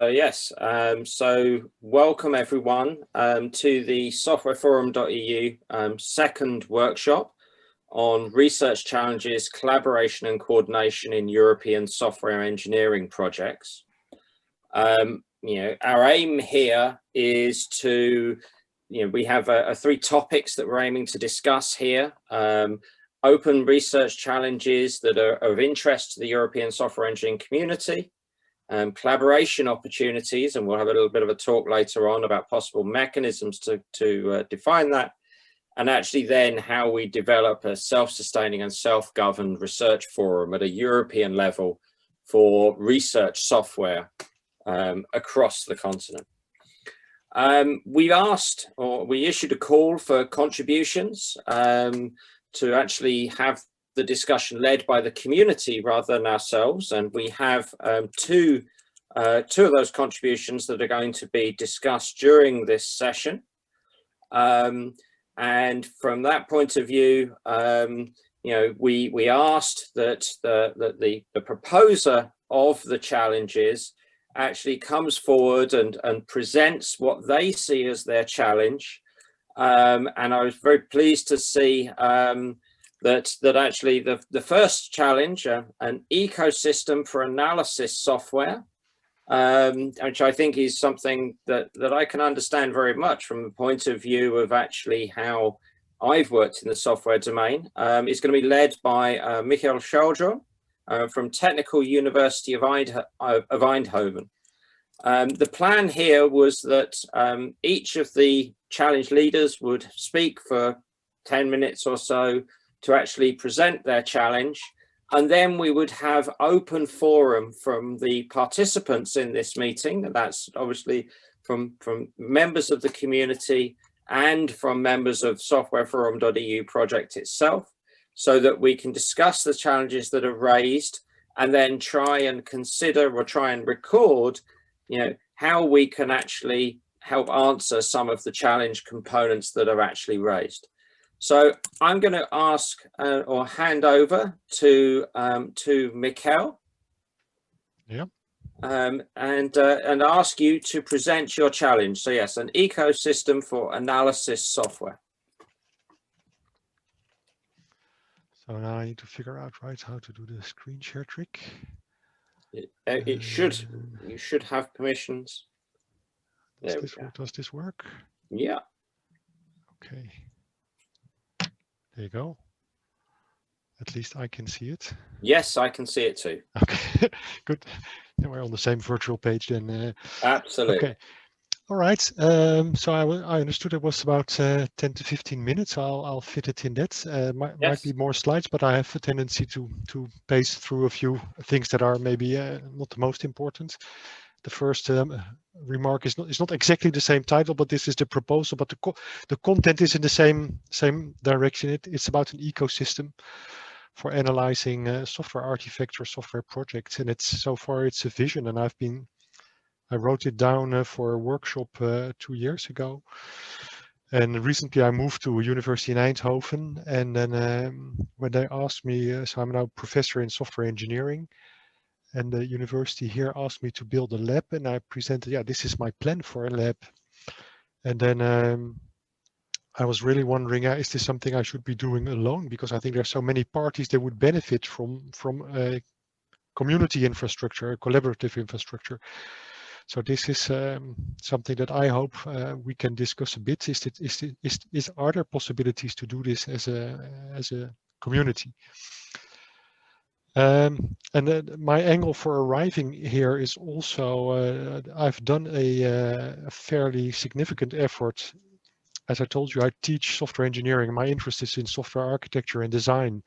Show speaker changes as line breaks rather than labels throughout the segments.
Yes, so welcome everyone to the SWForum.eu second workshop on research challenges, collaboration and coordination in European software engineering projects. Our aim here is to, we have three topics that we're aiming to discuss here. Open research challenges that are of interest to the European software engineering community. Collaboration opportunities, and we'll have a little bit of a talk later on about possible mechanisms to define that, and actually then how we develop a self-sustaining and self-governed research forum at a European level for research software across the continent. We issued a call for contributions to actually have the discussion led by the community rather than ourselves, and we have two of those contributions that are going to be discussed during this session. And from that point of view, we asked that the proposer of the challenges actually comes forward and presents what they see as their challenge. And I was very pleased to see that actually the first challenge, an ecosystem for analysis software, which I think is something that I can understand very much from the point of view of actually how I've worked in the software domain, is going to be led by Michael Schaldro from Technical University of Eindhoven. The plan here was that each of the challenge leaders would speak for 10 minutes or so to actually present their challenge, and then we would have open forum from the participants in this meeting, and that's obviously from members of the community and from members of SWForum.eu project itself, so that we can discuss the challenges that are raised and then try and consider or try and record, how we can actually help answer some of the challenge components that are actually raised. So I'm going to ask or hand over to Michael, and ask you to present your challenge. So yes, an ecosystem for analysis software.
So now I need to figure out how to do the screen share trick.
You should have permissions.
Does this work?
Yeah.
Okay. There you go. At least I can see it.
Yes, I can see it too.
Okay, good. Then we're on the same virtual page then.
Absolutely.
Okay. All right. So I understood it was about 10 to 15 minutes. I'll fit it in that. Might be more slides, but I have a tendency to pace through a few things that are maybe not the most important. The first remark is not exactly the same title, but this is the proposal. But the content is in the same direction. It's about an ecosystem for analyzing software artifacts or software projects, and so far it's a vision. And I wrote it down for a workshop 2 years ago. And recently I moved to a university in Eindhoven, and then when they asked me, so I'm now professor in software engineering. And the university here asked me to build a lab, and I presented, this is my plan for a lab. And then I was really wondering, is this something I should be doing alone? Because I think there's so many parties that would benefit from a community infrastructure, a collaborative infrastructure. So this is something that I hope we can discuss a bit. Are there possibilities to do this as a community? And my angle for arriving here is also, I've done a fairly significant effort. As I told you, I teach software engineering. My interest is in software architecture and design.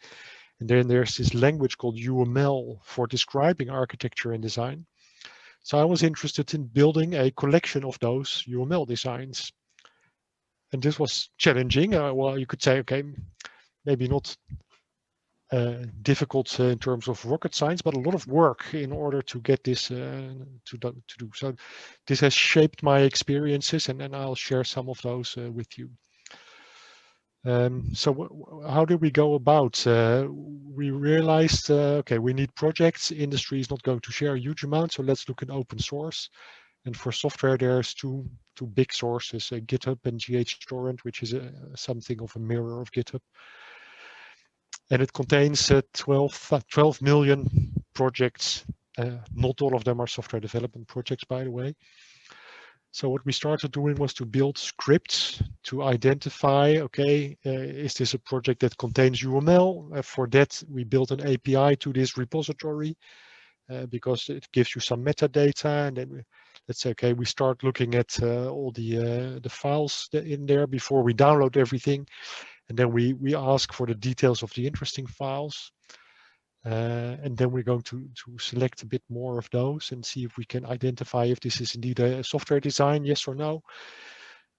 And then there's this language called UML for describing architecture and design. So I was interested in building a collection of those UML designs. And this was challenging. Well, you could say, okay, maybe not difficult in terms of rocket science, but a lot of work in order to get this to do. So this has shaped my experiences, and I'll share some of those with you. So how did we go about? We realized, okay, we need projects. Industry is not going to share a huge amount, so let's look at open source. And for software, there's two big sources, GitHub and GHTorrent, which is something of a mirror of GitHub. And it contains 12 million projects. Not all of them are software development projects, by the way. So what we started doing was to build scripts to identify, okay, is this a project that contains UML? For that, we built an API to this repository because it gives you some metadata. And then let's say, okay, we start looking at all the files in there before we download everything. And then we ask for the details of the interesting files. And then we're going to select a bit more of those and see if we can identify if this is indeed a software design, yes or no.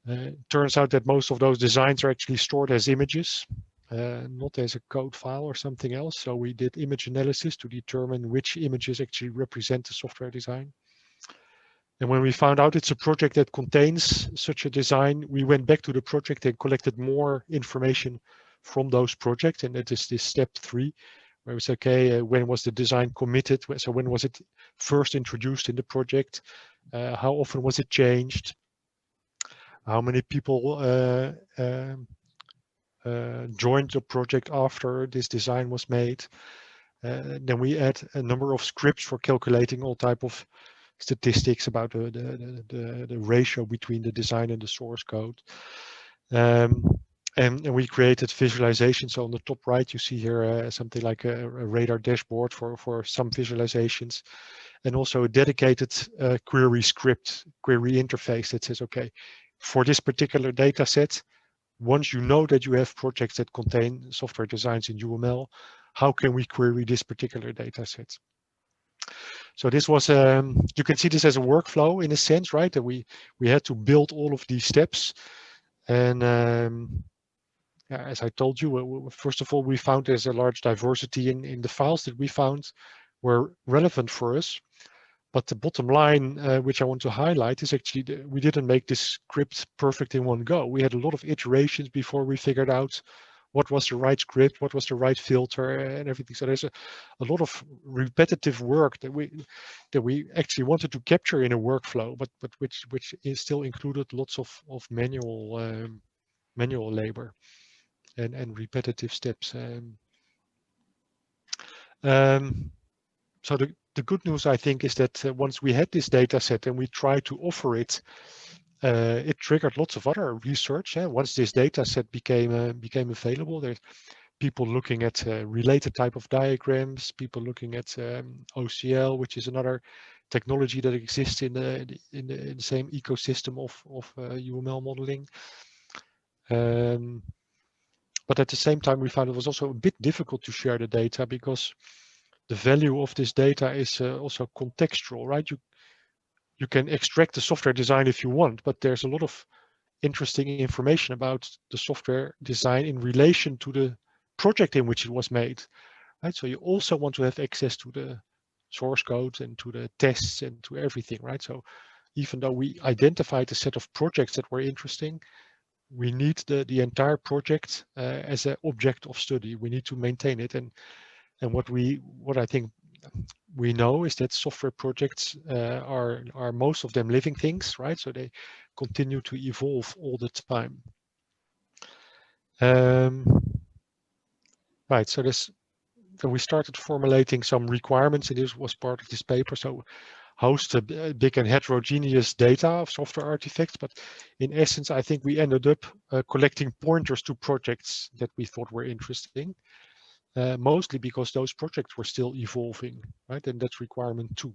It turns out that most of those designs are actually stored as images, not as a code file or something else. So we did image analysis to determine which images actually represent the software design. And when we found out it's a project that contains such a design, we went back to the project and collected more information from those projects. And that is this step 3, where we say, okay, when was the design committed? So when was it first introduced in the project? How often was it changed? How many people joined the project after this design was made? Then we add a number of scripts for calculating all type of statistics about the ratio between the design and the source code. And we created visualizations. So on the top right, you see here something like a radar dashboard for some visualizations, and also a dedicated query script, query interface that says, okay, for this particular data set, once you know that you have projects that contain software designs in UML, how can we query this particular data set? So this was, you can see this as a workflow in a sense, right? That we had to build all of these steps. And as I told you, first of all, we found there's a large diversity in the files that we found were relevant for us. But the bottom line, which I want to highlight, is actually we didn't make this script perfect in one go. We had a lot of iterations before we figured out what was the right script, what was the right filter, and everything. So there's a lot of repetitive work that we actually wanted to capture in a workflow, but which is still included lots of manual labor and repetitive steps. So the good news, I think, is that once we had this data set and we tried to offer it, it triggered lots of other research. Once this data set became available, there's people looking at related type of diagrams, people looking at OCL, which is another technology that exists in the same ecosystem of UML modeling. But at the same time, we found it was also a bit difficult to share the data because the value of this data is also contextual, right? You can extract the software design if you want, but there's a lot of interesting information about the software design in relation to the project in which it was made, right? So you also want to have access to the source code and to the tests and to everything, right? So even though we identified a set of projects that were interesting, we need the entire project as an object of study. We need to maintain it, and what I think we know is that software projects are most of them living things, right? So they continue to evolve all the time. Right. So we started formulating some requirements, and this was part of this paper. So host a big and heterogeneous data of software artifacts, but in essence, I think we ended up collecting pointers to projects that we thought were interesting. Mostly because those projects were still evolving, right? And that's requirement 2.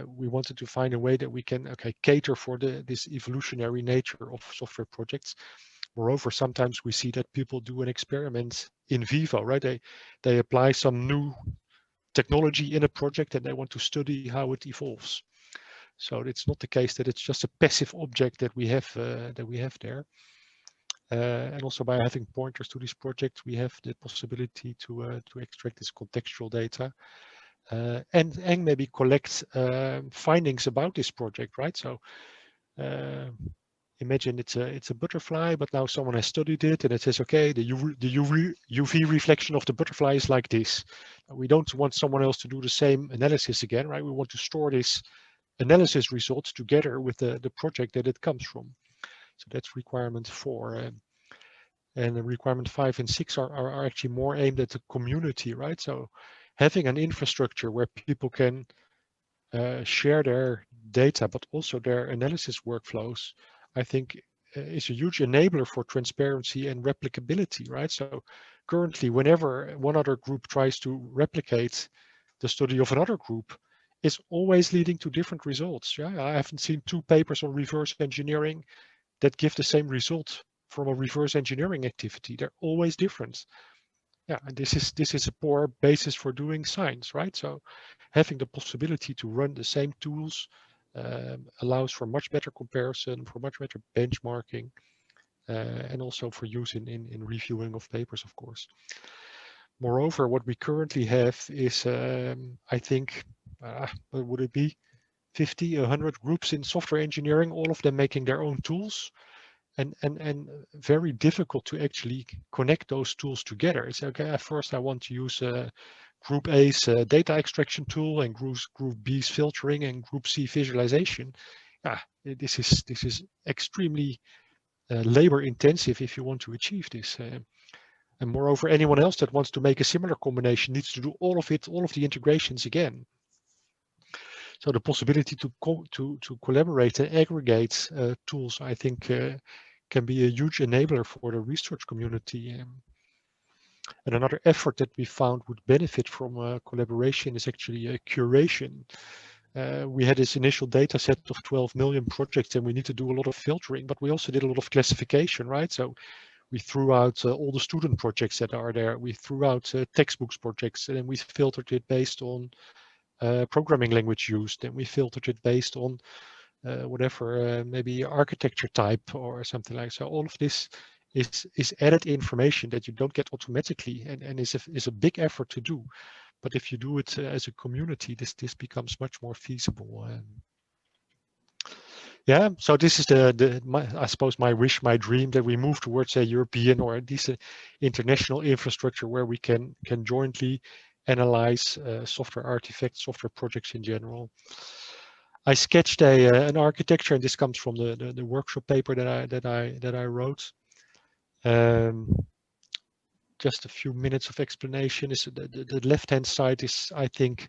We wanted to find a way that we can cater for this evolutionary nature of software projects. Moreover, sometimes we see that people do an experiment in vivo, right? They apply some new technology in a project and they want to study how it evolves. So it's not the case that it's just a passive object that we have there. And also by having pointers to this project, we have the possibility to extract this contextual data and maybe collect findings about this project, right? So imagine it's a butterfly, but now someone has studied it and it says, okay, the UV reflection of the butterfly is like this. We don't want someone else to do the same analysis again, right? We want to store this analysis results together with the project that it comes from. So that's requirement 4. And the requirement 5 and 6 are actually more aimed at the community, right? So having an infrastructure where people can share their data, but also their analysis workflows, I think is a huge enabler for transparency and replicability, right? So currently, whenever one other group tries to replicate the study of another group, it's always leading to different results. Yeah, I haven't seen 2 papers on reverse engineering that give the same result from a reverse engineering activity. They're always different. Yeah, and this is a poor basis for doing science, right? So having the possibility to run the same tools allows for much better comparison, for much better benchmarking, and also for use in reviewing of papers, of course. Moreover, what we currently have is, I think, what would it be? 50, 100 groups in software engineering, all of them making their own tools. And very difficult to actually connect those tools together. It's okay, at first I want to use Group A's data extraction tool and Group B's filtering and Group C visualization. This is extremely labor intensive if you want to achieve this. And moreover, anyone else that wants to make a similar combination needs to do all of it, all of the integrations again. So the possibility to collaborate and aggregate tools, I think, can be a huge enabler for the research community. And another effort that we found would benefit from collaboration is actually curation. We had this initial data set of 12 million projects and we need to do a lot of filtering, but we also did a lot of classification, right? So we threw out all the student projects that are there. We threw out textbooks projects, and then we filtered it based on programming language used, and we filtered it based on whatever, maybe architecture type or something like. So all of this is added information that you don't get automatically, and is a big effort to do. But if you do it as a community, this becomes much more feasible. Yeah, so this is I suppose my wish, my dream, that we move towards a European or at least an international infrastructure where we can jointly analyze software artifacts, software projects in general. I sketched an architecture, and this comes from the workshop paper that I wrote. Just a few minutes of explanation. Is the left-hand side is, I think,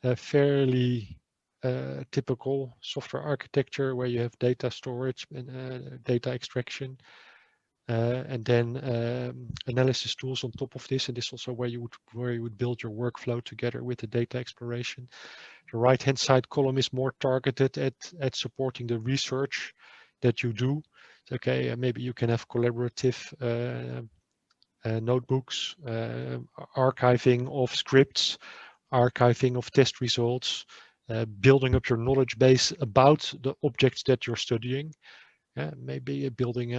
a fairly typical software architecture where you have data storage and data extraction, and then analysis tools on top of this. And this is also where you would build your workflow together with the data exploration. The right-hand side column is more targeted at supporting the research that you do. Okay, maybe you can have collaborative notebooks, archiving of scripts, archiving of test results, building up your knowledge base about the objects that you're studying. Maybe building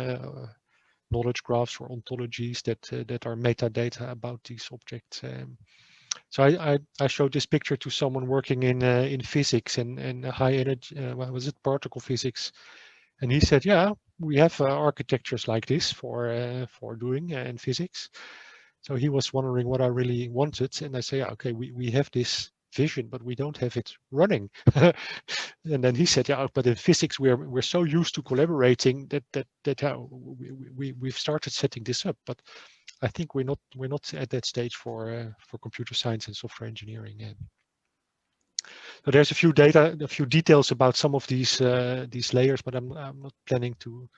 knowledge graphs or ontologies that are metadata about these objects. So I showed this picture to someone working in physics and high energy, what was it, particle physics, and he said, yeah, we have architectures like this for doing in physics. So he was wondering what I really wanted, and I say, okay, we have this vision, but we don't have it running. And then he said, yeah, but in physics we're so used to collaborating that we've started setting this up, but I think we're not at that stage for computer science and software engineering. So there's a few details about some of these layers, but I'm not planning to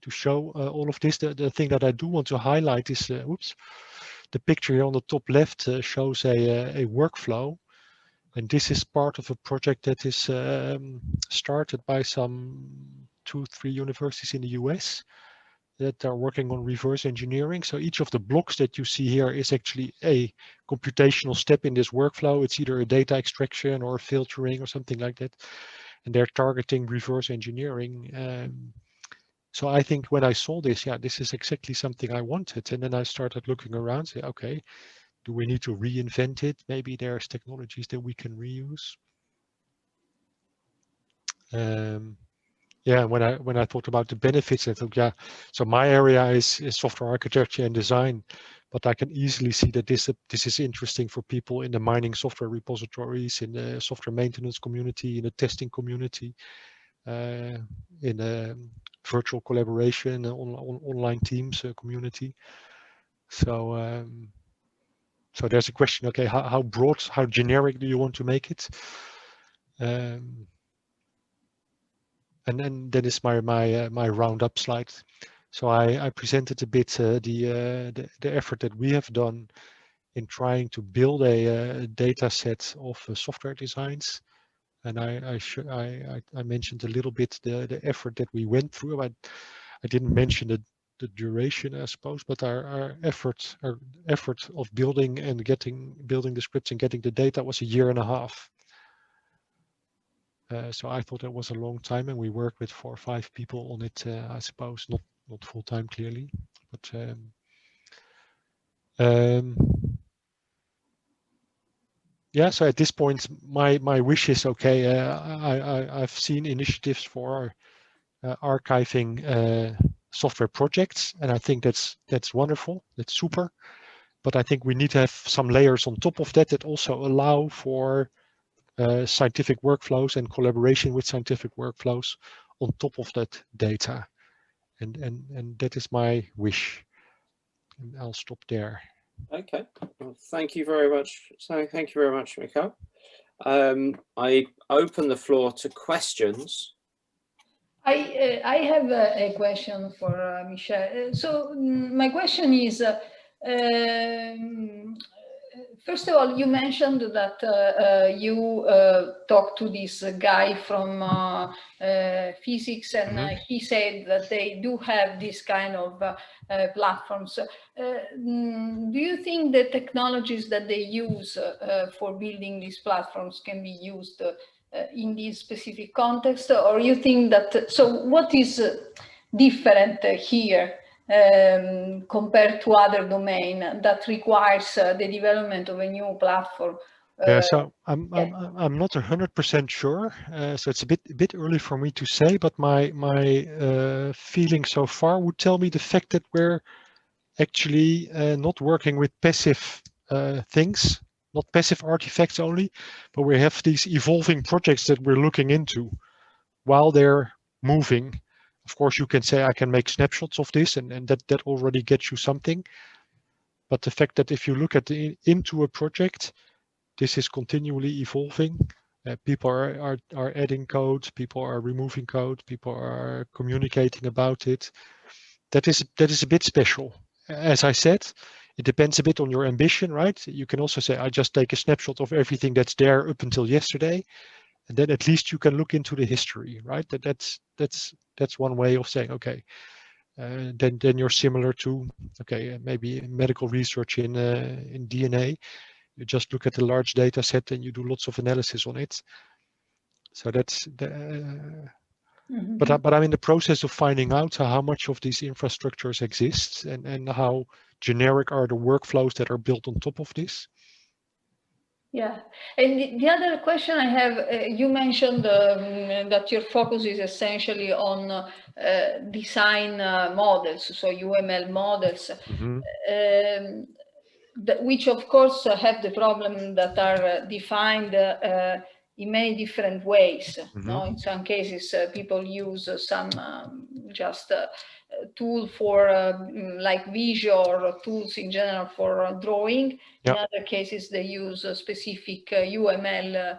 show all of this. The thing that I do want to highlight is, the picture here on the top left shows a workflow, and this is part of a project that is started by some 2-3 universities in the US that are working on reverse engineering. So each of the blocks that you see here is actually a computational step in this workflow. It's either a data extraction or filtering or something like that, and they're targeting reverse engineering. So I think when I saw this, yeah, this is exactly something I wanted. And then I started looking around, say, okay, do we need to reinvent it? Maybe there's technologies that we can reuse. Yeah, when I thought about the benefits, I thought, yeah, so my area is software architecture and design, but I can easily see that this is interesting for people in the mining software repositories, in the software maintenance community, in the testing community, in a virtual collaboration, online teams community. So so there's a question, okay, how broad, how generic do you want to make it? And then that is my roundup slide. So I presented a bit the effort that we have done in trying to build a data set of software designs, and I mentioned a little bit the effort that we went through. I didn't mention the duration, I suppose, but our effort of building the scripts and getting the data was 1.5 years. So I thought that was a long time, and we worked with 4 or 5 people on it. I suppose not full time, clearly, but yeah. So at this point, my wish is, okay. I've seen initiatives for archiving software projects, and I think that's wonderful. That's super. But I think we need to have some layers on top of that that also allow for scientific workflows and collaboration with scientific workflows on top of that data, and that is my wish. And I'll stop there.
Okay, well, thank you very much. So thank you very much, Mikhail. I open the floor to questions.
I have a question for Michel. So my question is, first of all, you mentioned that you talked to this guy from physics, and he said that they do have this kind of platforms. Do you think the technologies that they use for building these platforms can be used in this specific context, or you think that, so what is different here compared to other domain that requires the development of a new platform?
Yeah, so I'm not 100% sure. So it's a bit early for me to say, but my feeling so far would tell me the fact that we're actually not working with passive things, not passive artifacts only, but we have these evolving projects that we're looking into while they're moving. Of course, you can say I can make snapshots of this, and that already gets you something. But the fact that if you look at into a project, this is continually evolving. People are adding code, people are removing code, people are communicating about it. That is a bit special. As I said, it depends a bit on your ambition, right? You can also say, I just take a snapshot of everything that's there up until yesterday, and then at least you can look into the history, right? That's one way of saying, okay, then you're similar to, okay, maybe medical research in DNA. You just look at the large data set and you do lots of analysis on it. So that's the. But I'm in the process of finding out how much of these infrastructures exist, and how generic are the workflows that are built on top of this.
Yeah, and the other question I have, you mentioned that your focus is essentially on design models, so UML models, which of course have the problem that are defined in many different ways. No? In some cases, people use some just tool for like Visio, or tools in general for drawing. In other cases, they use specific UML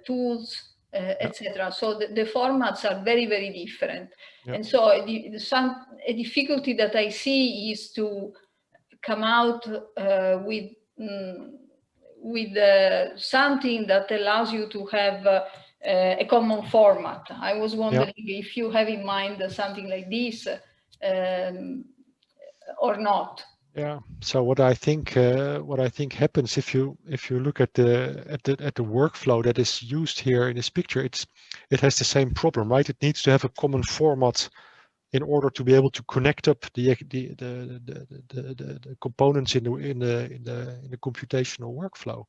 tools, etc. So the formats are very, very different. And so a difficulty that I see is to come out with something that allows you to have a common format. I was wondering if you have in mind something like this or not.
Yeah. So what I think happens if you look at the workflow that is used here in this picture, it has the same problem, right? It needs to have a common format in order to be able to connect up the components in the computational workflow.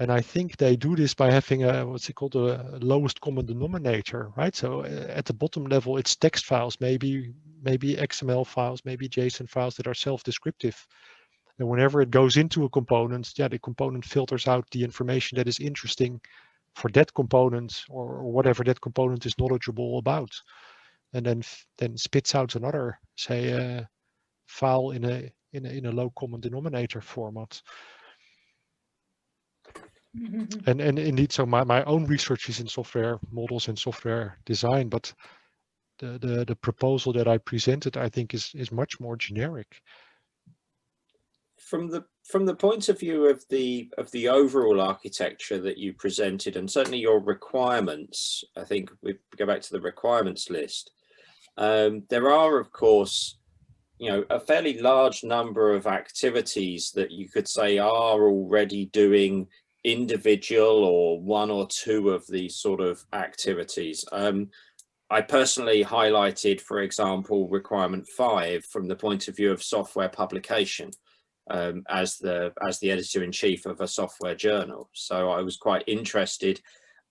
And I think they do this by having a, what's it called, a lowest common denominator, right? So at the bottom level, it's text files, maybe XML files, maybe JSON files that are self-descriptive. And whenever it goes into a component, yeah, the component filters out the information that is interesting for that component, or whatever that component is knowledgeable about, and then spits out another, say, file in a low common denominator format. And indeed, so my own research is in software models and software design, but the proposal that I presented, I think, is much more generic.
From the point of view of the overall architecture that you presented, and certainly your requirements, I think we go back to the requirements list. There are, of course, a fairly large number of activities that you could say are already doing individual or one or two of these sort of activities. I personally highlighted, for example, requirement 5 from the point of view of software publication. As the editor-in-chief of a software journal. So I was quite interested,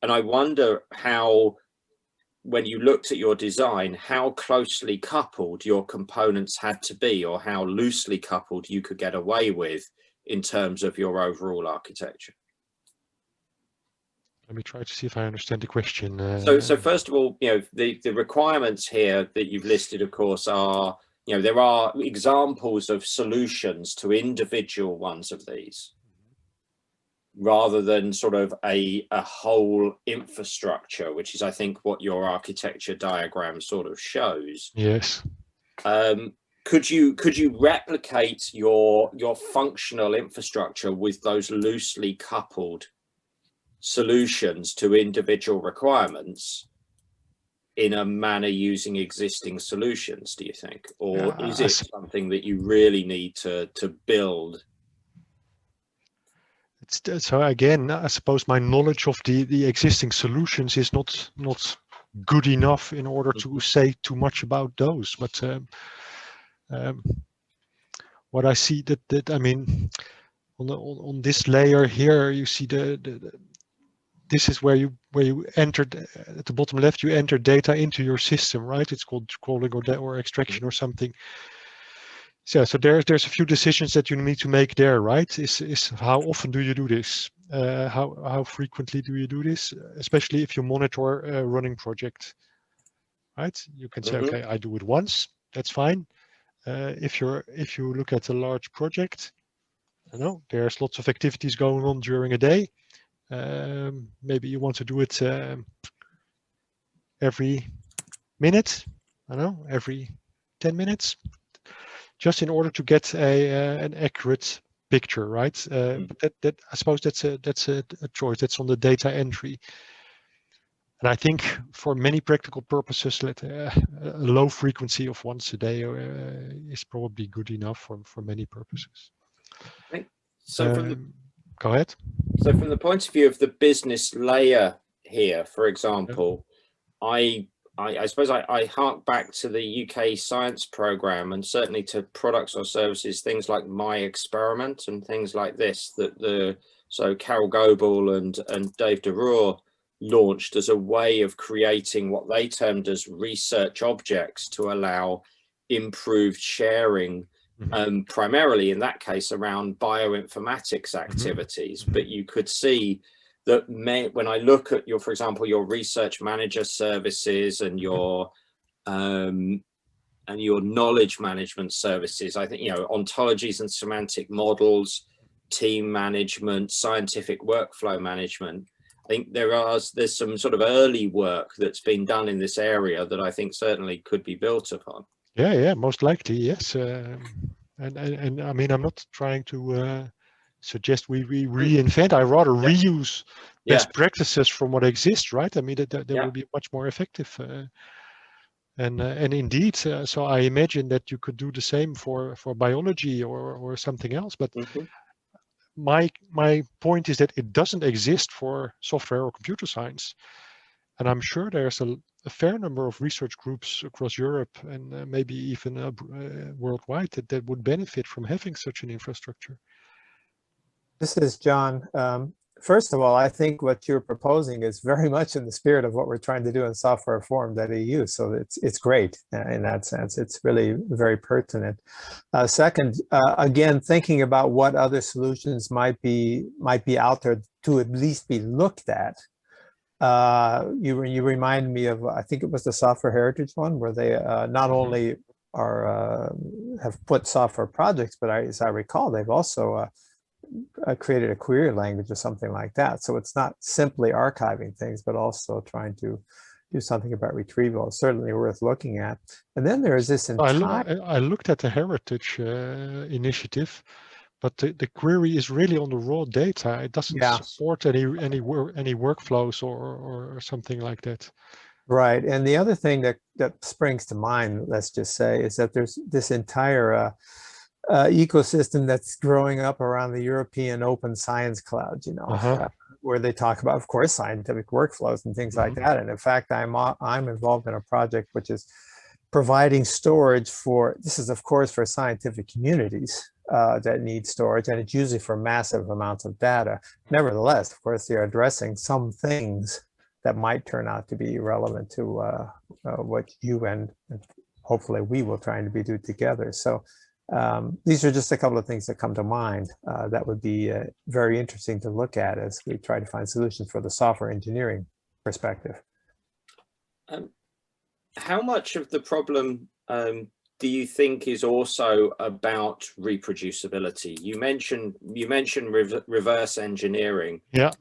and I wonder how, when you looked at your design, how closely coupled your components had to be, or how loosely coupled you could get away with in terms of your overall architecture.
Let me try to see if I understand the question.
So first of all, the requirements here that you've listed, of course, are, there are examples of solutions to individual ones of these, rather than sort of a whole infrastructure, which is, I think, what your architecture diagram sort of shows.
Yes.
Could you replicate your functional infrastructure with those loosely coupled solutions to individual requirements in a manner using existing solutions, do you think? Or is it something that you really need to build?
So again, I suppose my knowledge of the existing solutions is not good enough in order to say too much about those. But what I see that I mean, on this layer here, you see this is where you entered at the bottom left, you enter data into your system, right? It's called crawling or extraction or something. So there's a few decisions that you need to make there, right? Is how often do you do this? How frequently do you do this? Especially if you monitor a running project, right? You can say, okay, I do it once, that's fine. If you look at a large project, there's lots of activities going on during a day. Maybe you want to do it every minute, every 10 minutes, just in order to get an accurate picture, right? But that I suppose that's a choice. That's on the data entry. And I think for many practical purposes, a low frequency of once a day is probably good enough for many purposes.
So
go ahead.
So from the point of view of the business layer here, for example, I suppose I hark back to the UK science programme, and certainly to products or services, things like My Experiment and things like this, so Carol Goebel and Dave DeRoore launched as a way of creating what they termed as research objects to allow improved sharing, primarily in that case around bioinformatics activities. But you could see that when I look at for example, your research manager services and your knowledge management services, I think, ontologies and semantic models, team management, scientific workflow management, I think there's some sort of early work that's been done in this area that I think certainly could be built upon.
Yeah, most likely, yes. And I mean, I'm not trying to suggest we reinvent. I rather reuse best practices from what exists, right? I mean, that will be much more effective. And indeed, so I imagine that you could do the same for biology or something else. But my point is that it doesn't exist for software or computer science. And I'm sure there's a fair number of research groups across Europe and maybe even worldwide that would benefit from having such an infrastructure.
This is John. first of all, I think what you're proposing is very much in the spirit of what we're trying to do in SWForum.eu. So it's great in that sense. It's really very pertinent. Second, again, thinking about what other solutions might be out there to at least be looked at. You remind me of, I think it was the software heritage one, where they not only are have put software projects, but as I recall, they've also created a query language or something like that. So it's not simply archiving things, but also trying to do something about retrieval. It's certainly worth looking at. And then there is this entire...
I looked at the heritage initiative, but the query is really on the raw data. It doesn't support any workflows or something like that.
Right. And the other thing that springs to mind, let's just say, is that there's this entire ecosystem that's growing up around the European Open Science Cloud, you know, where they talk about, of course, scientific workflows and things like that. And in fact, I'm involved in a project which is providing storage for, this is of course for scientific communities that need storage, and it's usually for massive amounts of data. Nevertheless, of course, they're addressing some things that might turn out to be relevant to what you and hopefully we will try to do together. So these are just a couple of things that come to mind that would be very interesting to look at as we try to find solutions for the software engineering perspective.
How much of the problem do you think is also about reproducibility? You mentioned reverse engineering.
Yeah.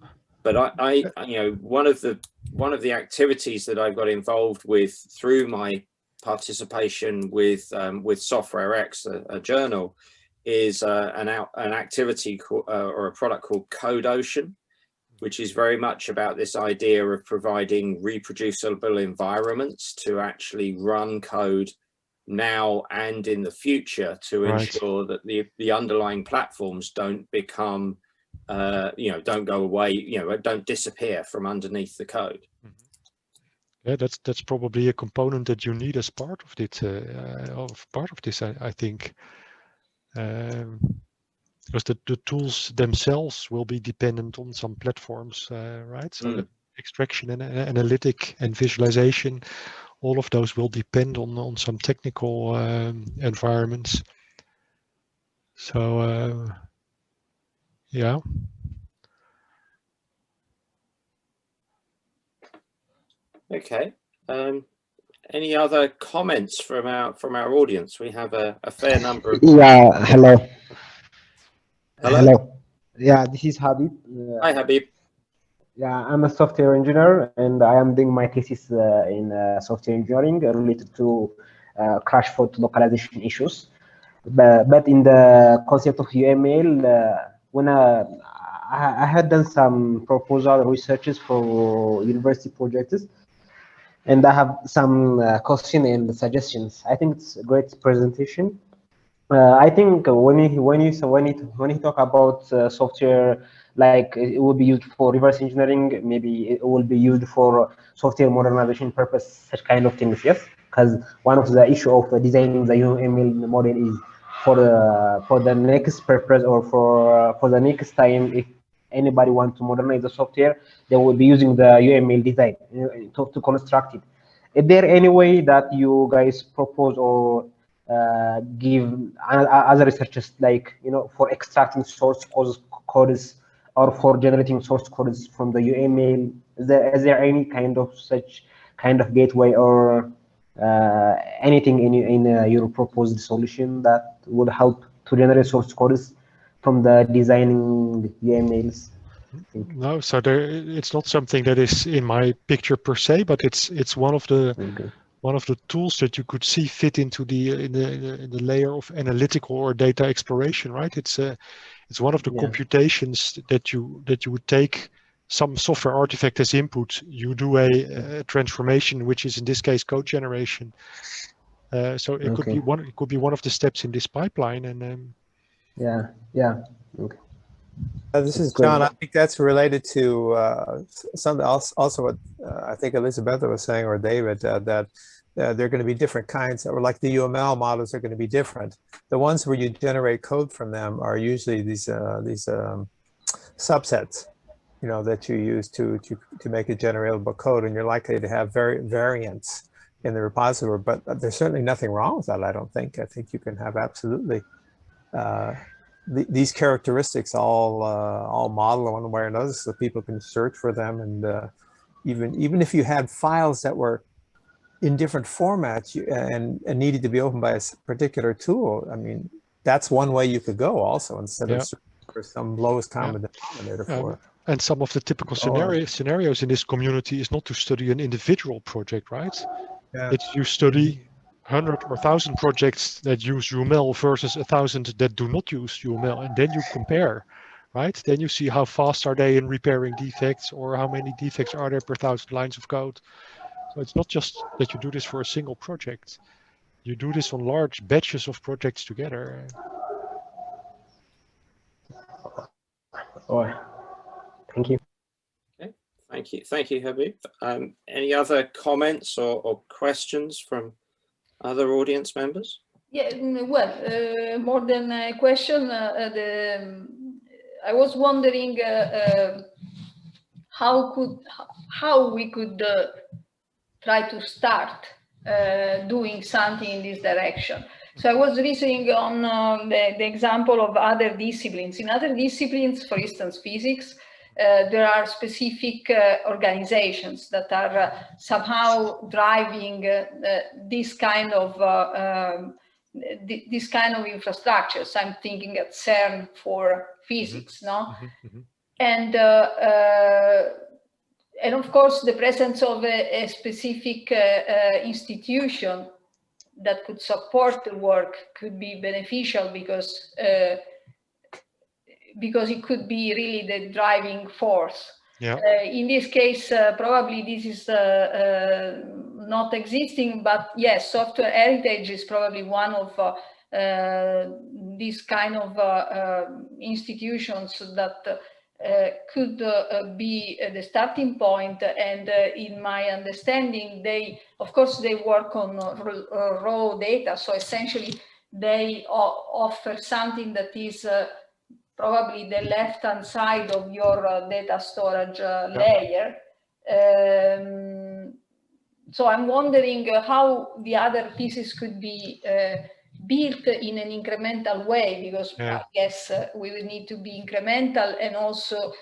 But I you know, one of the activities that I got involved with through my participation with SWFX, a journal, is an activity or a product called CodeOcean, which is very much about this idea of providing reproducible environments to actually run code now and in the future to ensure that the underlying platforms don't become you know, don't go away, you know, don't disappear from underneath the code.
Yeah, that's probably a component that you need as part of it, this, I think, because the tools themselves will be dependent on some platforms, right? So the extraction and analytic and visualization, all of those will depend on some technical environments. So yeah.
Okay. Any other comments from our audience? We have a fair number of...
Yeah. Hello.
Hello.
Yeah, this is Habib.
Hi, Habib.
Yeah, I'm a software engineer, and I am doing my thesis in software engineering related to crash fault localization issues. But in the concept of UML, when I had done some proposal researches for university projects, and I have some question and suggestions. I think it's a great presentation. I think when you talk about software, like it will be used for reverse engineering, maybe it will be used for software modernization purpose, such kind of things. Yes, because one of the issue of designing the UML model is for the next purpose or for the next time, if anybody wants to modernize the software, they will be using the UML design to construct it. Is there any way that you guys propose or give other researchers, like, you know, for extracting source codes or for generating source codes from the UML? Is there any kind of such kind of gateway or anything in your proposed solution that would help to generate source codes from the designing UMLs?
No, so it's not something that is in my picture per se, but it's one of the tools that you could see fit into in the layer of analytical or data exploration, right? It's one of the computations that you would take some software artifact as input. You do a transformation, which is in this case code generation. So it could be one. It could be one of the steps in this pipeline, and
okay.
This is John. I think that's related to something else. Also, what I think Elizabeth was saying, or David, that there are going to be different kinds, or like the UML models are going to be different. The ones where you generate code from them are usually these subsets, you know, that you use to make a generatable code, and you're likely to have variants in the repository. But there's certainly nothing wrong with that. I don't think. I think you can have absolutely these characteristics all model one way or another, so people can search for them. And even if you had files that were in different formats and needed to be opened by a particular tool, I mean, that's one way you could go also, instead of searching for some lowest common denominator for.
And some of the typical scenarios in this community is not to study an individual project, right?
Yeah.
It's you study 100 or 1,000 projects that use UML versus 1,000 that do not use UML, and then you compare, right? Then you see how fast are they in repairing defects, or how many defects are there per 1,000 lines of code. So it's not just that you do this for a single project. You do this on large batches of projects together.
Oh, thank you.
Okay, thank you, Habib. Any other comments or questions from other audience members?
Yeah, well, more than a question, I was wondering how we could try to start doing something in this direction. So I was reasoning on the example of other disciplines. In other disciplines, for instance, physics, there are specific organizations that are somehow driving this kind of infrastructures. I'm thinking at CERN for physics, no? And of course, the presence of a specific institution that could support the work could be beneficial, because it could be really the driving force. In this case, probably this is not existing, but yes, software heritage is probably one of these kind of institutions that could be the starting point. And in my understanding, of course they work on raw data, so essentially they offer something that is probably the left-hand side of your data storage layer. So I'm wondering how the other pieces could be built in an incremental way, because I guess we would need to be incremental, and also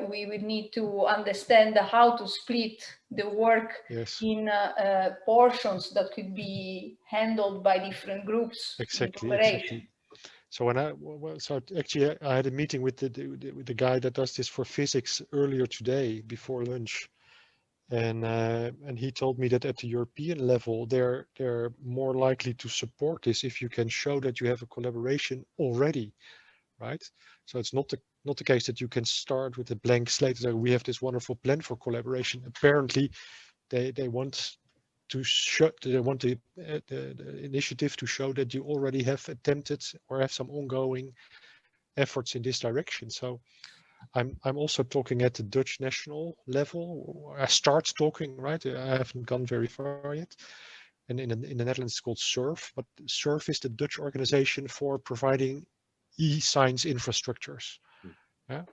we would need to understand how to split the work in portions that could be handled by different groups.
Exactly. So actually I had a meeting with the guy that does this for physics earlier today before lunch. And he told me that at the European level, they're more likely to support this if you can show that you have a collaboration already, right? So it's not the case that you can start with a blank slate. So we have this wonderful plan for collaboration. Apparently, they want to show, they want the initiative to show that you already have attempted or have some ongoing efforts in this direction. So I'm also talking at the Dutch national level. I start talking, right? I haven't gone very far yet. And in the Netherlands, it's called SWF, but SWF is the Dutch organization for providing e-science infrastructures. Yeah.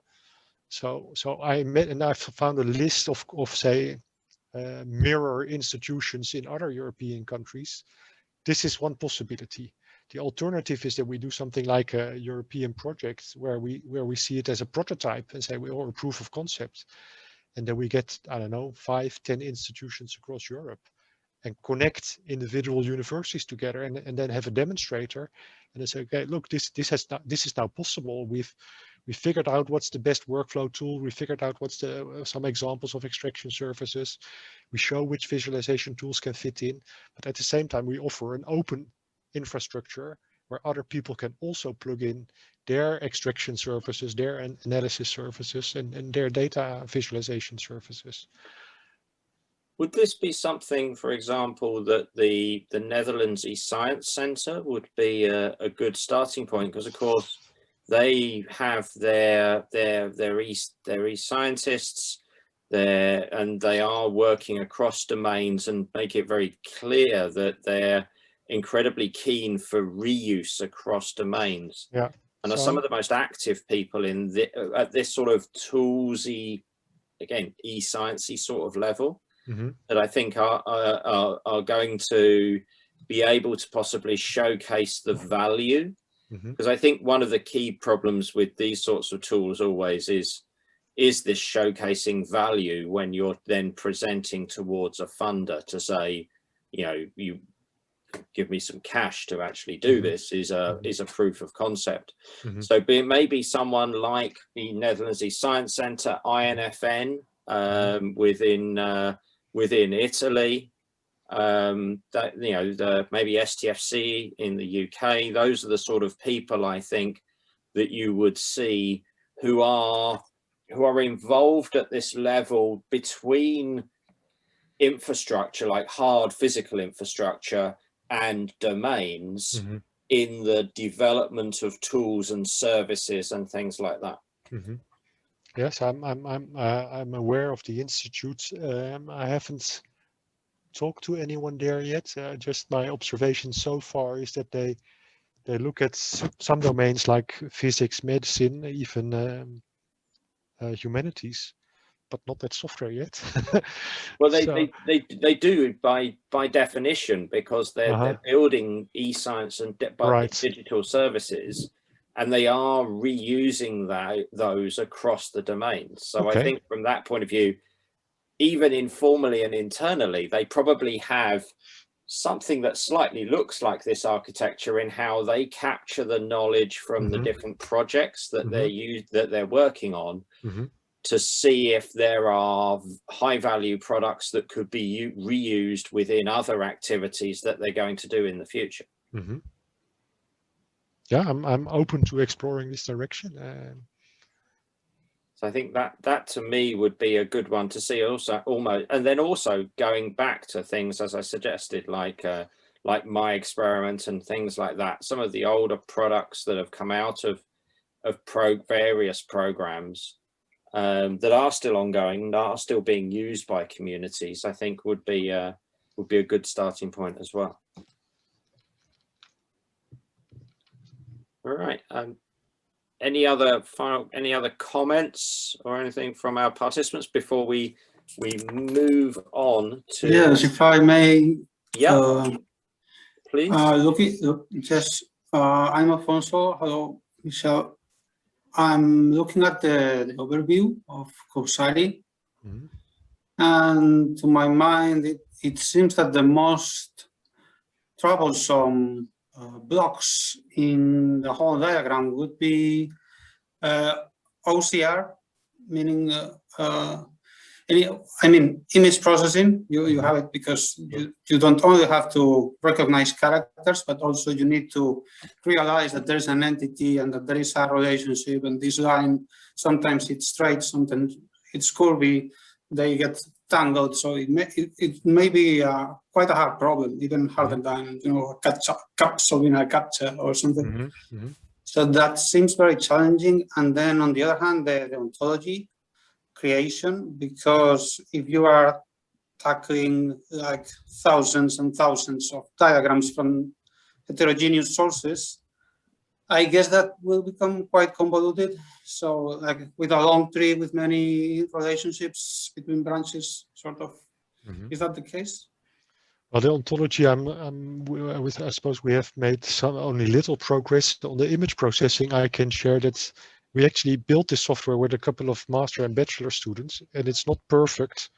So I met, and I've found a list of say mirror institutions in other European countries. This is one possibility. The alternative is that we do something like a European project where we see it as a prototype and say or a proof of concept, and then we get, I don't know, 5-10 institutions across Europe and connect individual universities together, and then have a demonstrator, and they say, okay, look, this is now possible. We figured out what's the best workflow tool. We figured out what's some examples of extraction services. We show which visualization tools can fit in, but at the same time, we offer an open infrastructure where other people can also plug in their extraction services, their analysis services, and their data visualization services.
Would this be something, for example, that the Netherlands eScience Centre would be a good starting point? Because of course they have their e-scientists there, and they are working across domains and make it very clear that they're incredibly keen for reuse across domains.
Yeah.
and are some of the most active people in at this sort of toolsy, again, e-sciencey sort of level, that I think are going to be able to possibly showcase the value. Because I think one of the key problems with these sorts of tools always is this showcasing value when you're then presenting towards a funder to say, you know, you give me some cash to actually do this is a proof of concept. So maybe someone like the Netherlands Science Centre, INFN, within Italy, that, you know, maybe STFC in the UK. Those are the sort of people I think that you would see who are involved at this level between infrastructure, like hard physical infrastructure, and domains in the development of tools and services and things like that.
Yes, I'm aware of the institute. I haven't talked to anyone there yet. Just my observation so far is that they look at some domains like physics, medicine, even humanities, but not that software yet.
Well, they do by definition, because they're building e-science and digital services, and they are reusing those across the domains. So I think from that point of view, even informally and internally, they probably have something that slightly looks like this architecture in how they capture the knowledge from the different projects that they're working on, to see if there are high value products that could be reused within other activities that they're going to do in the future.
Yeah, I'm open to exploring this direction.
So I think that to me would be a good one to see also, almost, and then also going back to things, as I suggested, like My Experiment and things like that. Some of the older products that have come out of various programs that are still ongoing, that are still being used by communities, I think would be a good starting point as well. All right. Any other comments or anything from our participants before we move on to?
Yes, if I may.
Yeah. Please.
I'm Alfonso. Hello, Michelle. I'm looking at the overview of Causari, and to my mind, it seems that the most troublesome blocks in the whole diagram would be OCR, meaning image processing. You have it because you don't only have to recognize characters, but also you need to realize that there's an entity and that there is a relationship, and this line, sometimes it's straight, sometimes it's curvy, they get tangled. So it may be quite a hard problem, even harder than, you know, solving a captcha or something. So that seems very challenging. And then on the other hand, the ontology creation, because if you are tackling like thousands and thousands of diagrams from heterogeneous sources, I guess that will become quite convoluted. So like with a long tree with many relationships between branches, sort of. Is that the case?
Well, the ontology, I suppose we have made only little progress on the image processing. I can share that we actually built this software with a couple of master and bachelor students, and it's not perfect.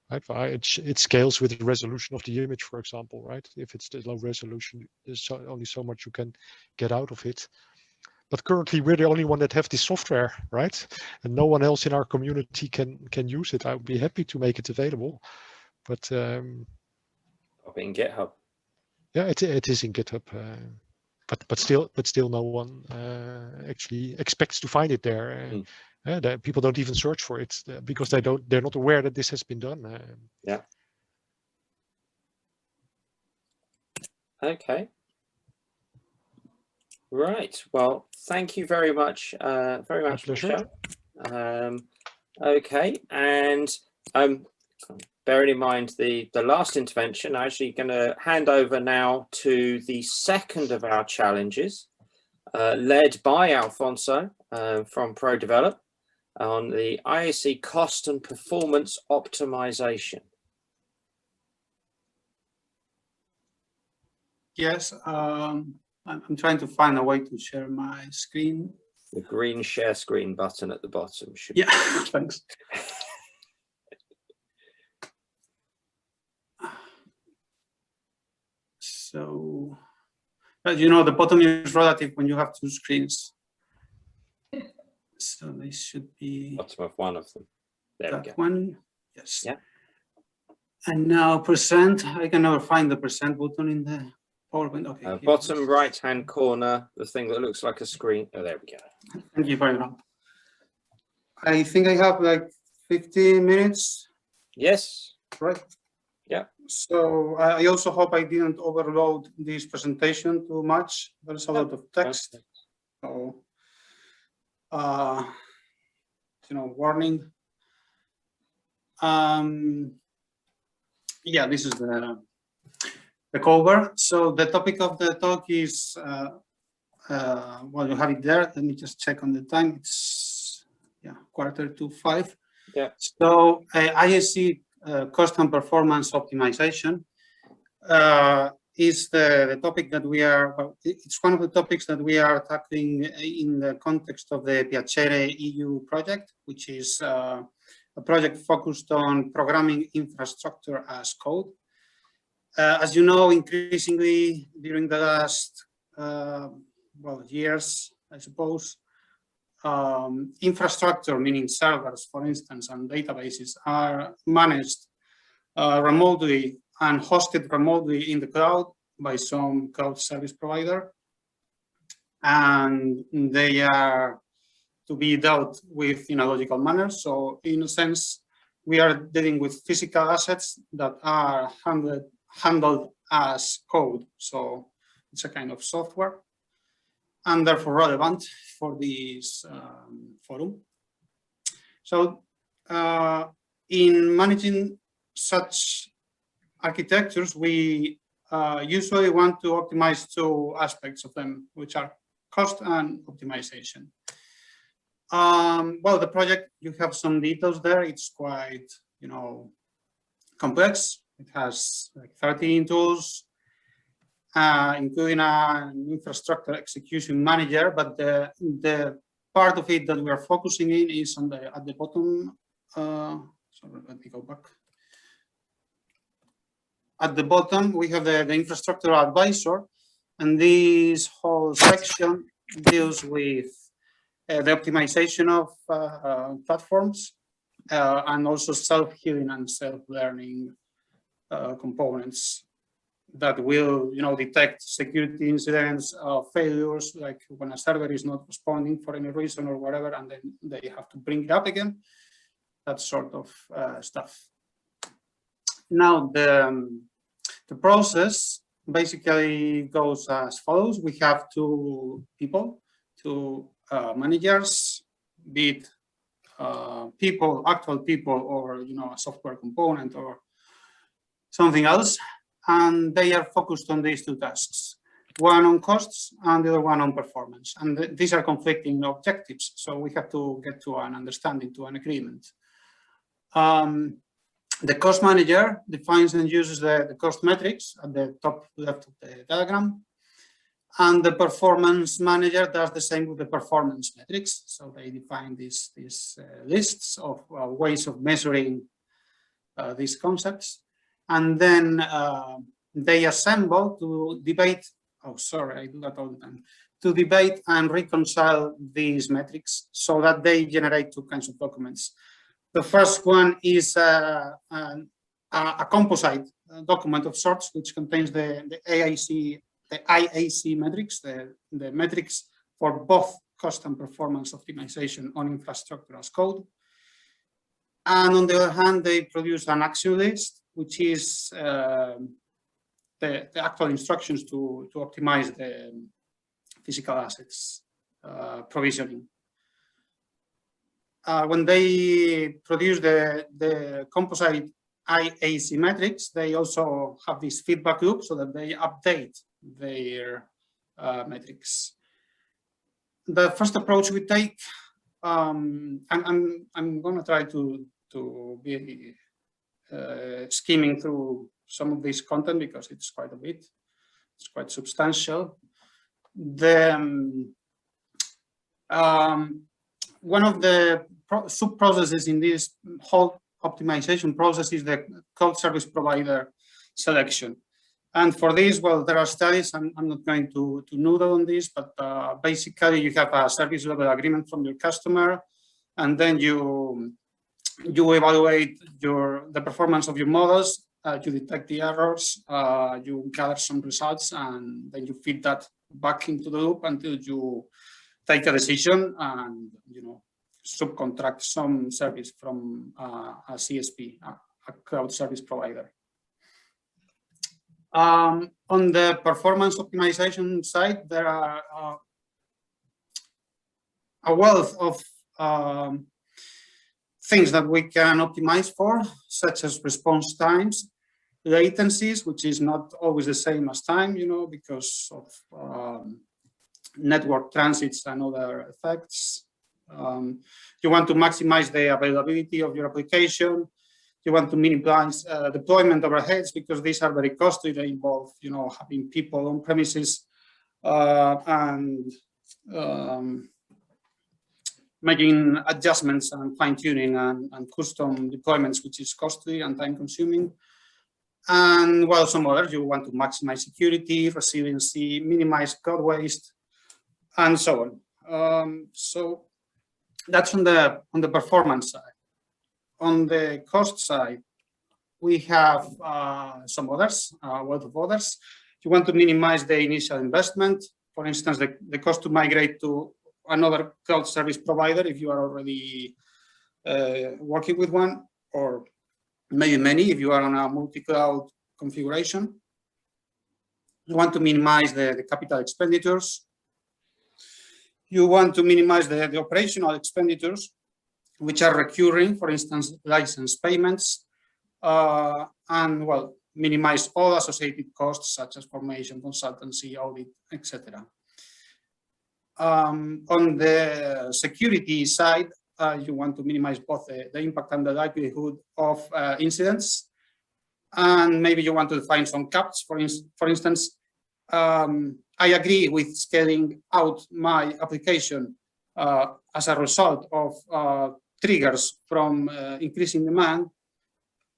Right? It scales with the resolution of the image, for example, right? If it's the low resolution, there's only so much you can get out of it. But currently, we're the only one that have this software, right? And no one else in our community can use it. I would be happy to make it available, but
in GitHub.
Yeah, it is in GitHub, but still, no one actually expects to find it there. People don't even search for it because they're not aware that this has been done.
Yeah. Okay. Right. Well, thank you very much. Very much, Michelle. Okay, and bearing in mind the last intervention, I'm actually going to hand over now to the second of our challenges, led by Alfonso from ProDevelop on the IAC cost and performance optimization.
Yes, I'm trying to find a way to share my screen.
The green share screen button at the bottom should.
Yeah, thanks. So, but you know, the bottom is relative when you have two screens. So this should be
Bottom of one of them. There we go.
that one. Yes.
Yeah.
And now present. I can never find the present button in the PowerPoint. Okay.
Bottom right-hand corner, the thing that looks like a screen. Oh, there we go.
Thank you very much. I think I have like 15 minutes.
Yes.
Right.
Yeah.
So I also hope I didn't overload this presentation too much. There's a lot of text. So, you know, warning. Yeah, this is the cover. So the topic of the talk is, well, you have it there. Let me just check on the time. It's, yeah, 4:45.
Yeah.
So ISC cost and performance optimization is the topic that we are, well, it's one of the topics that we are tackling in the context of the Piacere.eu project, which is a project focused on programming infrastructure as code. As you know, increasingly during the last well, years, I suppose, infrastructure, meaning servers, for instance, and databases are managed remotely and hosted remotely in the cloud by some cloud service provider. And they are to be dealt with in a logical manner. So in a sense, we are dealing with physical assets that are handled as code. So it's a kind of software and therefore relevant for this forum. So in managing such architectures, we usually want to optimize two aspects of them, which are cost and optimization. Well, the project, you have some details there. It's quite, you know, complex. It has like 13 tools, including an infrastructure execution manager. But the part of it that we are focusing in is on the at the bottom. Sorry, let me go back. At the bottom, we have the infrastructure advisor, and this whole section deals with the optimization of platforms and also self-healing and self-learning components that will, you know, detect security incidents, failures, like when a server is not responding for any reason or whatever, and then they have to bring it up again, that sort of stuff. Now, the process basically goes as follows. We have two people, two managers, be it people, actual people, or, you know, a software component or something else, and they are focused on these two tasks, one on costs and the other one on performance. And these are conflicting objectives, so we have to get to an understanding, to an agreement. The cost manager defines and uses the cost metrics at the top left of the diagram. And the performance manager does the same with the performance metrics. So they define these lists of ways of measuring these concepts. And then they assemble to debate, oh, sorry, I do that all the time, to debate and reconcile these metrics so that they generate two kinds of documents. The first one is a composite document of sorts, which contains the IAC metrics, the metrics for both cost and performance optimization on infrastructure as code. And on the other hand, they produce an action list, which is the actual instructions to optimize the physical assets provisioning. When they produce the composite IAC metrics, they also have this feedback loop so that they update their metrics. the first approach we take, I'm going to try to be skimming through some of this content because it's quite a bit. It's quite substantial. One of the sub-processes in this whole optimization process is the cloud service provider selection. And for this, well, there are studies. I'm not going to noodle on this, but basically you have a service level agreement from your customer, and then you evaluate the performance of your models, you detect the errors, you gather some results, and then you feed that back into the loop until you take a decision and subcontract some service from a CSP, a cloud service provider. On the performance optimization side, there are a wealth of things that we can optimize for, such as response times, latencies, which is not always the same as time, because of network transits and other effects. You want to maximize the availability of your application. You want to minimize deployment overheads because these are very costly. They involve, having people on premises and making adjustments and fine-tuning and custom deployments, which is costly and time-consuming. And well, some others, you want to maximize security, resiliency, minimize code waste, and so on. So that's on the performance side. On the cost side, we have some others, a lot of others. You want to minimize the initial investment. For instance, the cost to migrate to another cloud service provider if you are already working with one, or maybe many if you are on a multi-cloud configuration. You want to minimize the capital expenditures. You want to minimize the operational expenditures, which are recurring, for instance, license payments, and well, minimize all associated costs such as formation, consultancy, audit, etc. On the security side, you want to minimize both the impact and the likelihood of incidents, and maybe you want to define some caps. For instance, I agree with scaling out my application as a result of triggers from increasing demand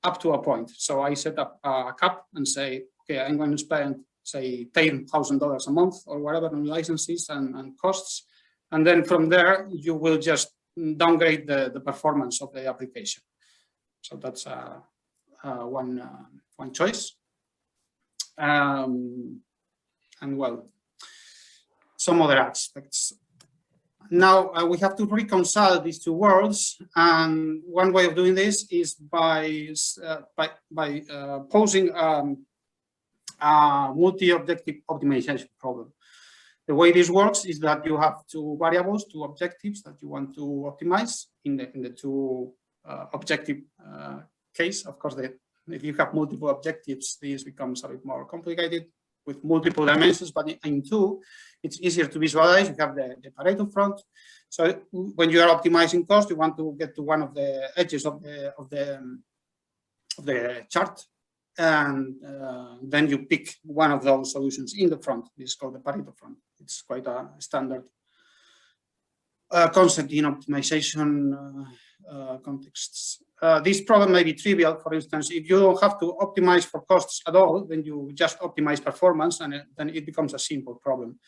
up to a point. So I set up a cap and say, okay, I'm going to spend, say, $10,000 a month or whatever on licenses and costs. And then from there, you will just downgrade the performance of the application. So that's one choice. And well, some other aspects. Now we have to reconcile these two worlds, and one way of doing this is by posing a multi-objective optimization problem. The way this works is that you have two variables, two objectives that you want to optimize in the two objective case. Of course, if you have multiple objectives, this becomes a bit more complicated with multiple dimensions, but in two, it's easier to visualize. You have the Pareto front. So when you are optimizing cost, you want to get to one of the edges of the chart, and then you pick one of those solutions in the front. This is called the Pareto front. It's quite a standard concept in optimization contexts. This problem may be trivial. For instance, if you don't have to optimize for costs at all, then you just optimize performance, and then it becomes a simple problem.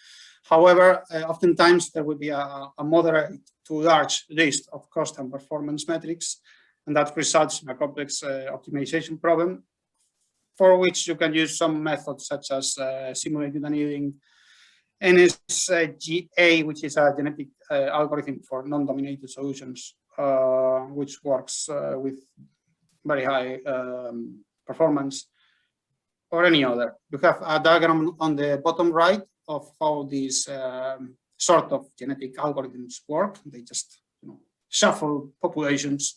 However, oftentimes there will be a moderate to large list of cost and performance metrics, and that results in a complex optimization problem, for which you can use some methods such as simulated annealing, NSGA, which is a genetic algorithm for non-dominated solutions, which works with very high performance, or any other. You have a diagram on the bottom right of how these sort of genetic algorithms work. They just shuffle populations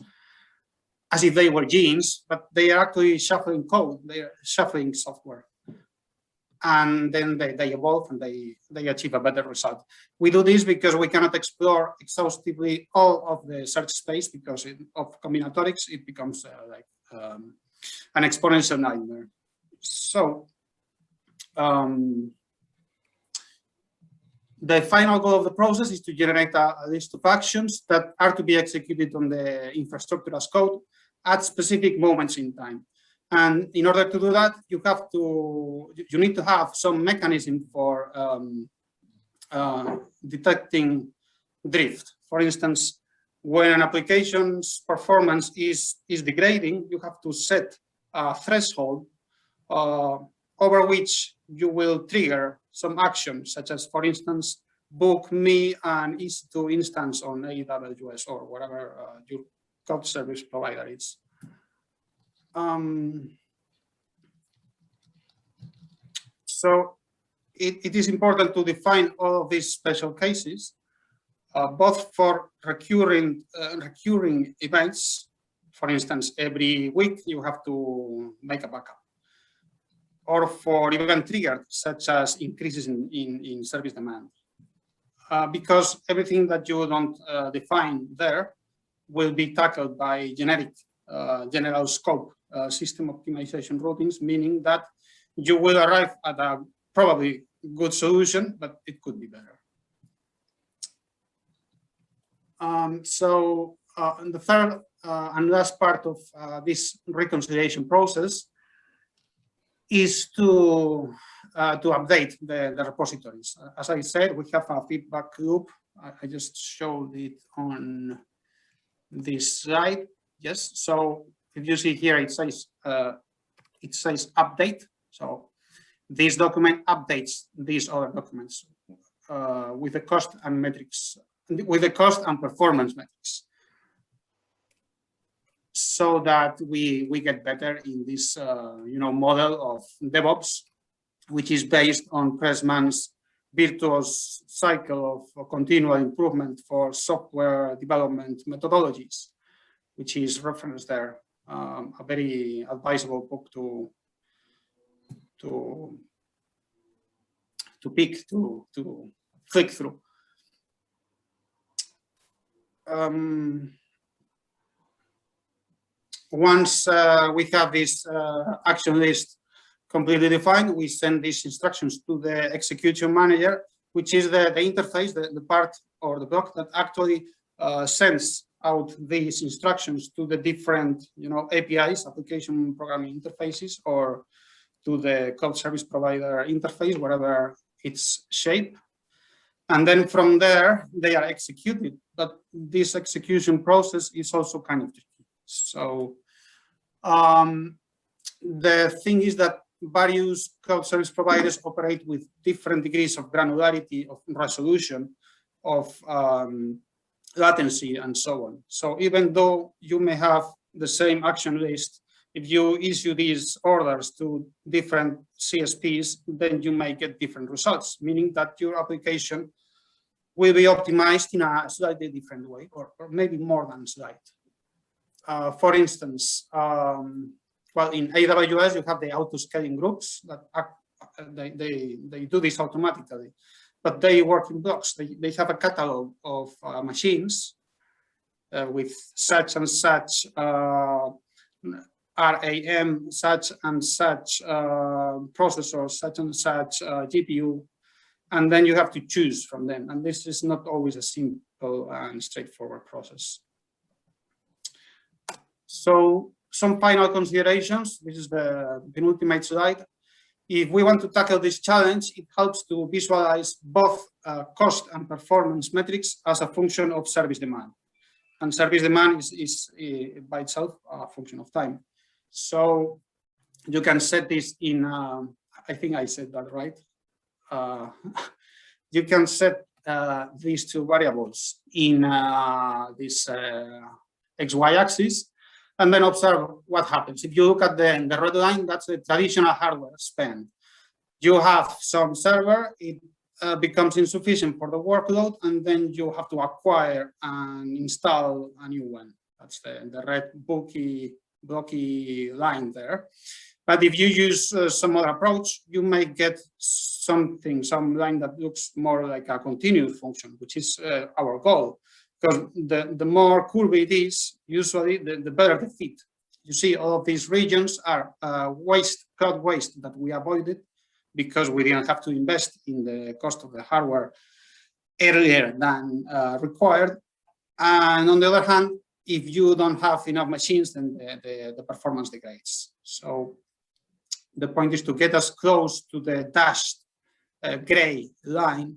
as if they were genes, but they are actually shuffling code. They are shuffling software. and then they evolve and they achieve a better result. We do this because we cannot explore exhaustively all of the search space, because of combinatorics, it becomes like an exponential nightmare. So the final goal of the process is to generate a list of actions that are to be executed on the infrastructure as code at specific moments in time. And in order to do that, you need to have some mechanism for detecting drift. For instance, when an application's performance is degrading, you have to set a threshold over which you will trigger some action, such as, for instance, book me an EC2 instance on AWS or whatever your cloud service provider is. So it is important to define all of these special cases, both for recurring events. For instance, every week you have to make a backup, or for event triggered, such as increases in service demand. Because everything that you don't define there will be tackled by general scope system optimization routines, meaning that you will arrive at a probably good solution, but it could be better. So the third and last part of this reconciliation process is to update the repositories. As I said, we have a feedback loop. I just showed it on this slide. Yes. So if you see here, it says update. So this document updates these other documents with the cost and metrics, with the cost and performance metrics, so that we get better in this model of DevOps, which is based on Pressman's virtuous cycle of continual improvement for software development methodologies, which is referenced there. A very advisable book to pick, to click through. Once we have this action list completely defined, we send these instructions to the execution manager, which is the interface, the part or the block that actually sends out these instructions to the different APIs, application programming interfaces, or to the cloud service provider interface, whatever its shape. And then from there, they are executed. But this execution process is also kind of tricky. So the thing is that various cloud service providers operate with different degrees of granularity, of resolution, of latency, and so on. So even though you may have the same action list, if you issue these orders to different CSPs, then you may get different results, meaning that your application will be optimized in a slightly different way, or maybe more than slight. For instance, well, in AWS, you have the auto-scaling groups that they do this automatically, but they work in blocks. They have a catalog of machines with such and such RAM, such and such processor, such and such GPU, and then you have to choose from them. And this is not always a simple and straightforward process. So some final considerations. This is the penultimate slide. If we want to tackle this challenge, it helps to visualize both cost and performance metrics as a function of service demand. And service demand is by itself a function of time. So you can set this in, I think I said that right. You can set these two variables in this XY axis, and then observe what happens. If you look at the red line, that's the traditional hardware spend. You have some server, it becomes insufficient for the workload, and then you have to acquire and install a new one. That's the red blocky line there. But if you use some other approach, you may get some line that looks more like a continuous function, which is our goal. Because the more curvy it is, usually the better the fit. You see, all of these regions are cloud waste that we avoided because we didn't have to invest in the cost of the hardware earlier than required. And on the other hand, if you don't have enough machines, then the performance degrades. So the point is to get as close to the dashed gray line,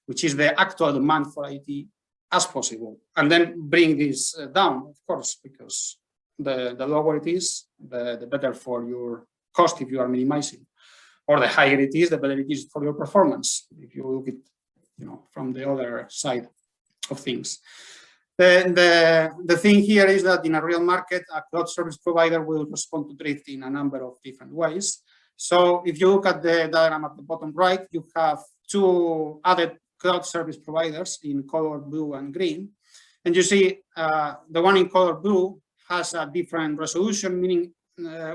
which is the actual demand for IT, as possible, and then bring this down, of course, because the lower it is, the better for your cost if you are minimizing, or the higher it is, the better it is for your performance if you look at, from the other side of things. The thing here is that in a real market, a cloud service provider will respond to drift in a number of different ways. So if you look at the diagram at the bottom right, you have two added cloud service providers in color blue and green. And you see the one in color blue has a different resolution, meaning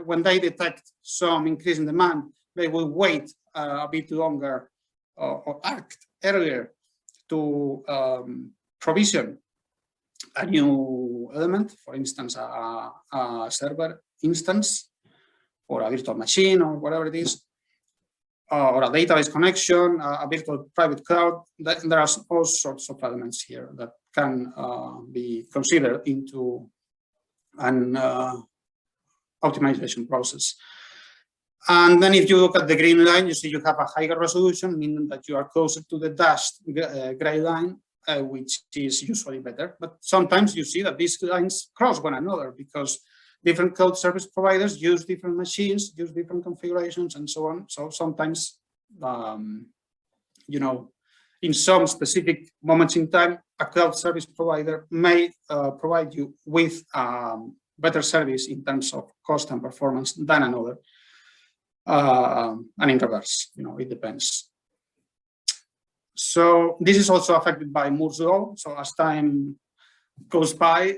when they detect some increase in demand, they will wait a bit longer or act earlier to provision a new element, for instance, a server instance or a virtual machine or whatever it is, or a database connection, a virtual private cloud. There are all sorts of elements here that can be considered into an optimization process. And then if you look at the green line, you see you have a higher resolution, meaning that you are closer to the dashed gray line, which is usually better. But sometimes you see that these lines cross one another because different cloud service providers use different machines, use different configurations, and so on. So sometimes, in some specific moments in time, a cloud service provider may provide you with better service in terms of cost and performance than another. And in reverse, it depends. So this is also affected by Moore's law. So as time goes by,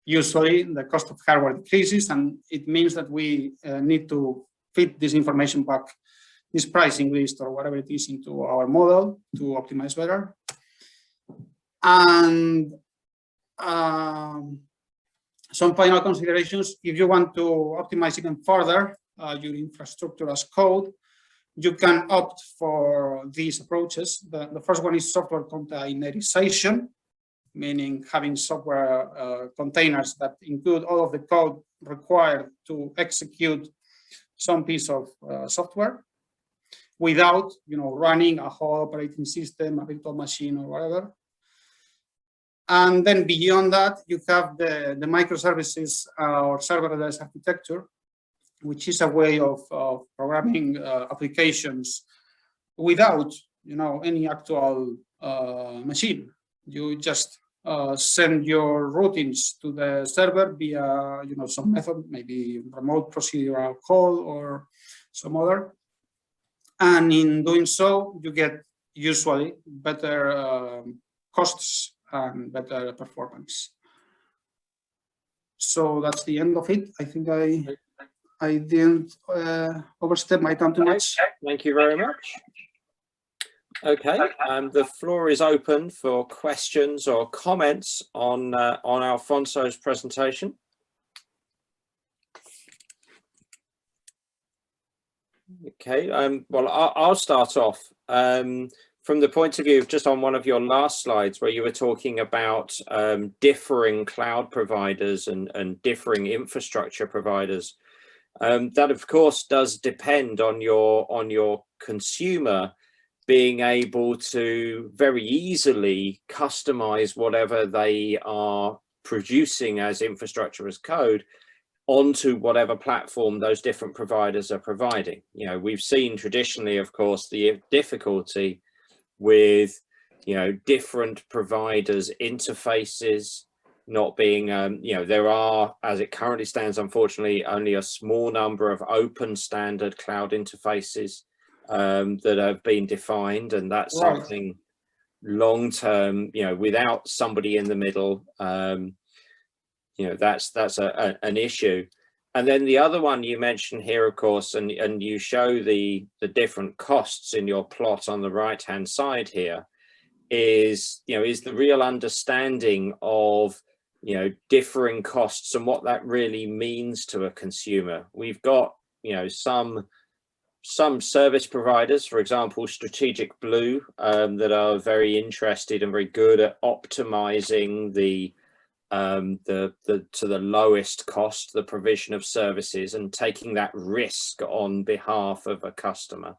usually the cost of hardware decreases, and it means that we need to fit this information back, this pricing list or whatever it is, into our model to optimize better. And some final considerations: if you want to optimize even further your infrastructure as code, you can opt for these approaches. The first one is software containerization, meaning having software containers that include all of the code required to execute some piece of software without, running a whole operating system, a virtual machine, or whatever. And then beyond that, you have the microservices or serverless architecture, which is a way of programming applications without, any actual machine. You just send your routines to the server via, some method, maybe remote procedural call or some other. And in doing so, you get usually better costs and better performance. So that's the end of it. I think I didn't overstep my time too much.
Thank you very much. Okay, the floor is open for questions or comments on Alfonso's presentation. Okay, well, I'll start off from the point of view of just on one of your last slides where you were talking about differing cloud providers and differing infrastructure providers. That of course does depend on your consumer being able to very easily customize whatever they are producing as infrastructure as code onto whatever platform those different providers are providing. We've seen traditionally, of course, the difficulty with different providers' interfaces not being there are, as it currently stands, unfortunately, only a small number of open standard cloud interfaces that have been defined, and that's
right.
Something long term, without somebody in the middle, that's an issue. And then the other one you mentioned here, of course, and you show the different costs in your plot on the right-hand side here, is the real understanding of differing costs and what that really means to a consumer. We've got some service providers, for example, Strategic Blue, that are very interested and very good at optimizing to the lowest cost, the provision of services, and taking that risk on behalf of a customer.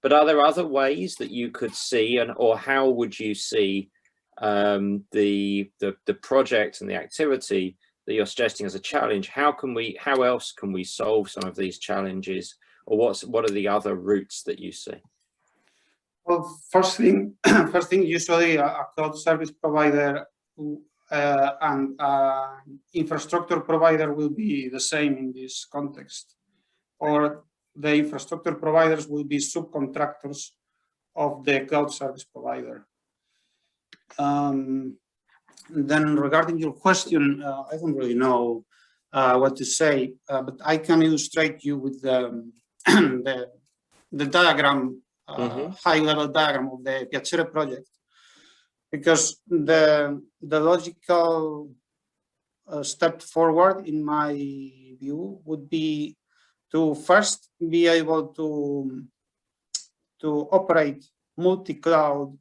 But are there other ways that you could see, or how would you see the project and the activity that you're suggesting as a challenge? How else can we solve some of these challenges, or what are the other routes that you see?
Well, first thing, usually a cloud service provider and infrastructure provider will be the same in this context, or the infrastructure providers will be subcontractors of the cloud service provider. Then regarding your question, I don't really know what to say, but I can illustrate you with the diagram, high-level diagram of the Piacere project, because the logical step forward, in my view, would be to first be able to operate multi-cloud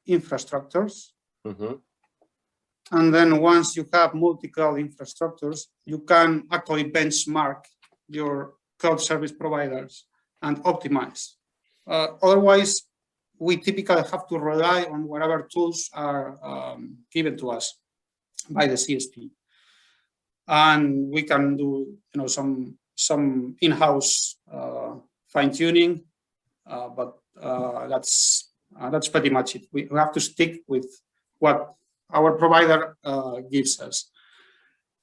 infrastructures. And then once you have multi-cloud infrastructures, you can actually benchmark your cloud service providers and optimize. Otherwise, we typically have to rely on whatever tools are given to us by the CSP, and we can do some in-house fine-tuning, but that's pretty much it. We have to stick with what our provider gives us.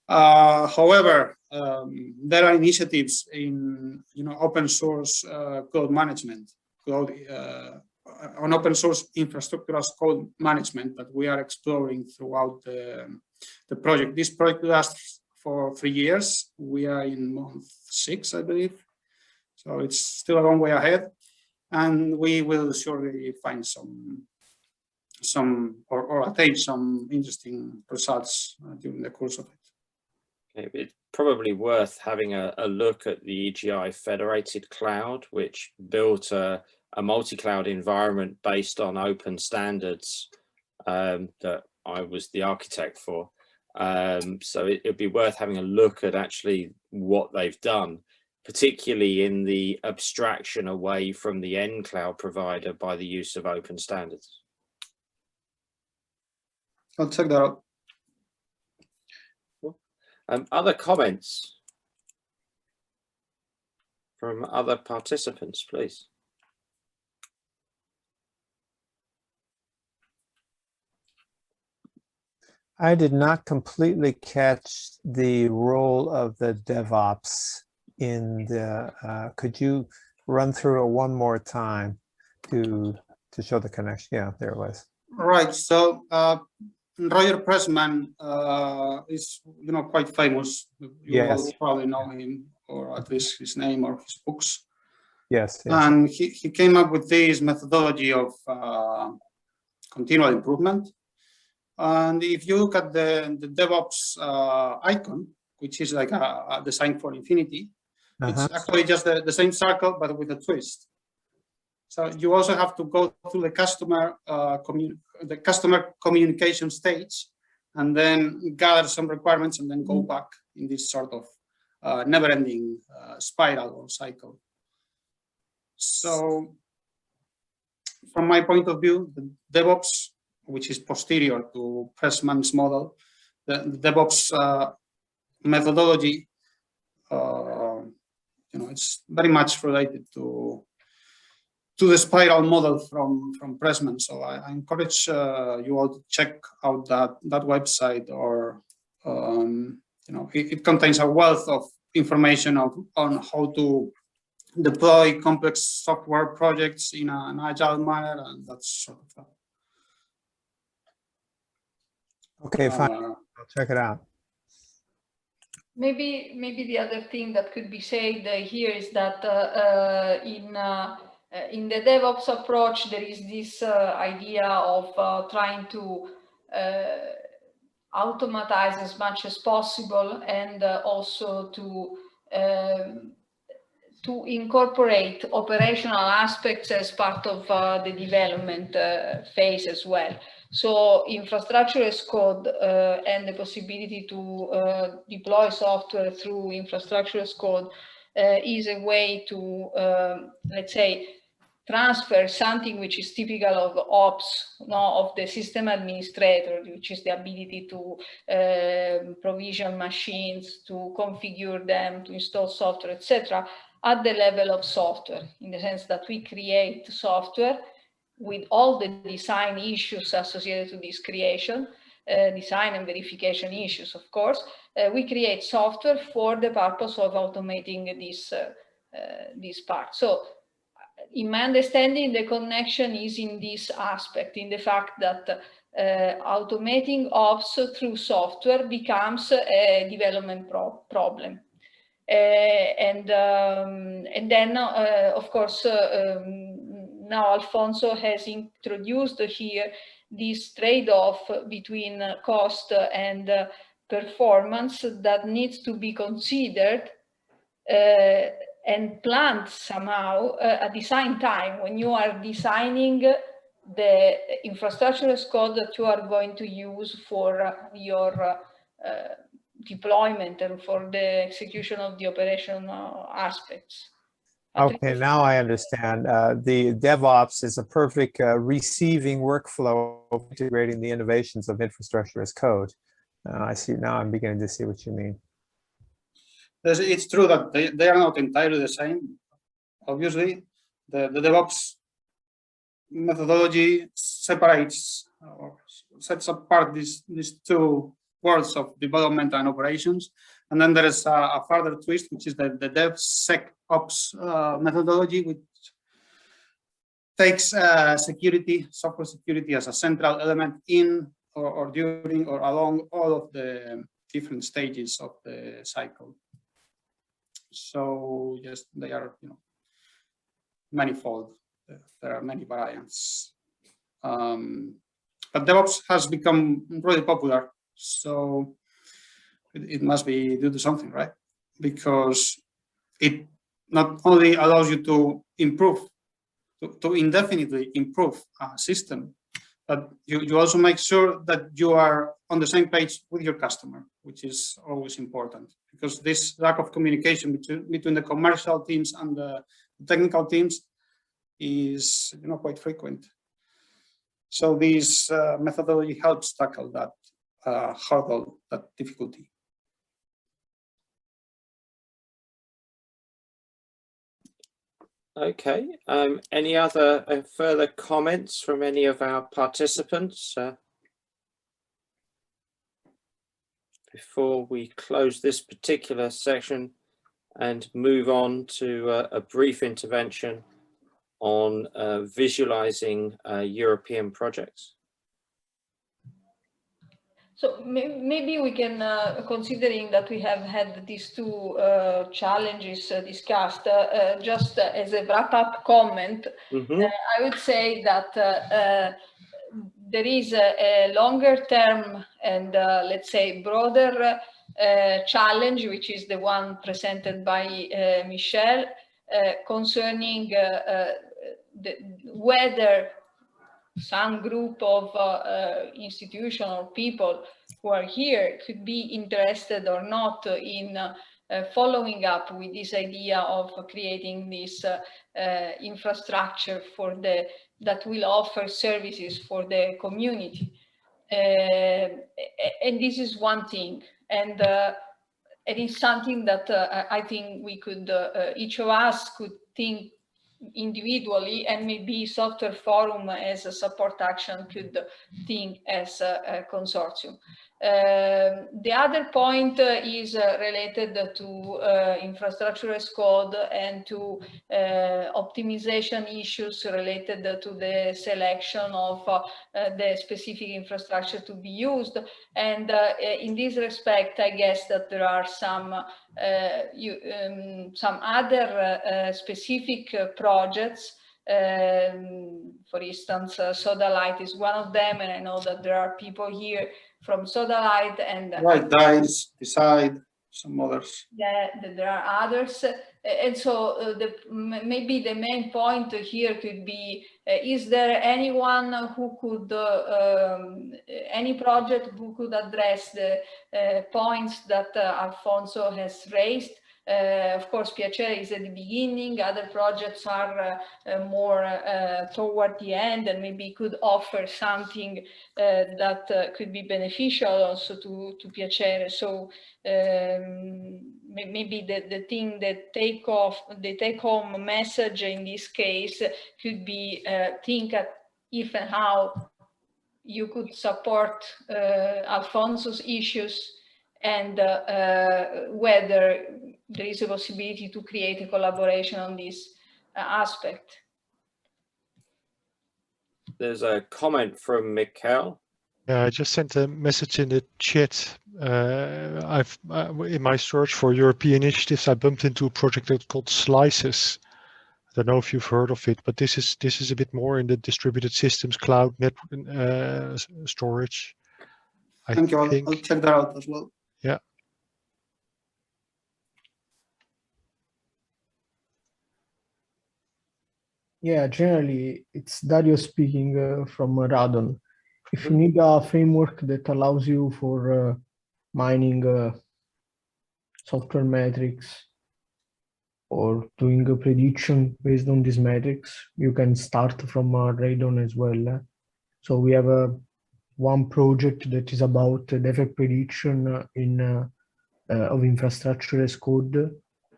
However, there are initiatives in open source code management, on open source infrastructure as code management that we are exploring throughout the project. This project lasts for 3 years. We are in month 6, I believe. So it's still a long way ahead, and we will surely find or attain some interesting results during the course of it.
Okay, it's probably worth having a look at the EGI Federated Cloud, which built a multi-cloud environment based on open standards that I was the architect for. So it'd be worth having a look at actually what they've done, particularly in the abstraction away from the end cloud provider by the use of open standards.
I'll check that out.
Other comments from other participants, please.
I did not completely catch the role of the DevOps in the, could you run through it one more time to show the connection? Yeah, there it was.
Right, so Roger Pressman is quite famous. You all probably know him, or at least his name or his books.
Yes.
And he came up with this methodology of continual improvement. And if you look at the DevOps icon, which is like a design for infinity, it's actually just the same circle, but with a twist. So you also have to go through the customer communication stage, and then gather some requirements, and then go back in this sort of never-ending spiral or cycle. So, from my point of view, the DevOps, which is posterior to Pressman's model, the DevOps methodology, it's very much related to the spiral model from Pressman. So I encourage you all to check out that website, or it contains a wealth of information on how to deploy complex software projects in an agile manner, and that sort of stuff.
Okay, fine. I'll check it out.
Maybe the other thing that could be said here is that in the DevOps approach, there is this idea of trying to automatize as much as possible, and also to incorporate operational aspects as part of the development phase as well. So infrastructure as code and the possibility to deploy software through infrastructure as code is a way to, let's say, transfer something which is typical of ops, of the system administrator, which is the ability to provision machines, to configure them, to install software, etc., at the level of software, in the sense that we create software with all the design issues associated to this creation, design and verification issues, of course. We create software for the purpose of automating this part. So in my understanding, the connection is in this aspect, in the fact that automating ops through software becomes a development problem. And then, of course, now Alfonso has introduced here this trade-off between cost and performance that needs to be considered and planned somehow at the same time when you are designing the infrastructure as code that you are going to use for your deployment and for the execution of the operational aspects.
Okay, now I understand. The DevOps is a perfect receiving workflow of integrating the innovations of infrastructure as code. I see, now I'm beginning to see what you mean.
It's true that they are not entirely the same. Obviously, the DevOps methodology separates or sets apart these two worlds of development and operations. And then there is a further twist, which is the DevSecOps methodology, which takes security, software security, as a central element in or during or along all of the different stages of the cycle. So yes, they are, manifold. There are many variants. But DevOps has become really popular, so it must be due to something, right? Because it not only allows you to improve, to indefinitely improve a system, but you also make sure that you are on the same page with your customer, which is always important, because this lack of communication between the commercial teams and the technical teams is quite frequent. So this methodology helps tackle that hurdle, that difficulty.
Okay. Any other further comments from any of our participants before we close this particular section and move on to a brief intervention on visualizing European projects?
So maybe we can, considering that we have had these two challenges discussed, just as a wrap-up comment, I would say that there is a longer-term and, let's say, broader challenge, which is the one presented by Michel, concerning whether some group of institution or people who are here could be interested or not in following up with this idea of creating this infrastructure that will offer services for the community. And this is one thing. And it is something that I think we could, each of us could think individually, and maybe SWForum as a support action could think as a consortium. The other point is related to infrastructure as code and to optimization issues related to the selection of the specific infrastructure to be used. And in this respect, I guess that there are some other specific projects. For instance, Sodalite is one of them, and I know that there are people here from Sodalite and
right, DICE, Decide, some others.
Yeah, there are others, and so maybe the main point here could be: is there anyone who could, any project who could address the points that Alfonso has raised? Of course, Piacere is at the beginning. Other projects are more toward the end, and maybe could offer something that could be beneficial also to Piacere. So maybe the thing that the take-home message in this case could be think at if and how you could support Alfonso's issues, and whether there is a possibility to create a collaboration on this aspect.
There's a comment from Mikkel.
Yeah, I just sent a message in the chat. In my search for European initiatives, I bumped into a project that's called Slices. I don't know if you've heard of it, but this is a bit more in the distributed systems, cloud network storage.
Thank you. I'll check that out as well.
Yeah.
Yeah, generally, it's Dario speaking from Radon. If you need a framework that allows you for mining software metrics or doing a prediction based on these metrics, you can start from Radon as well. So we have one project that is about defect prediction of infrastructure as code,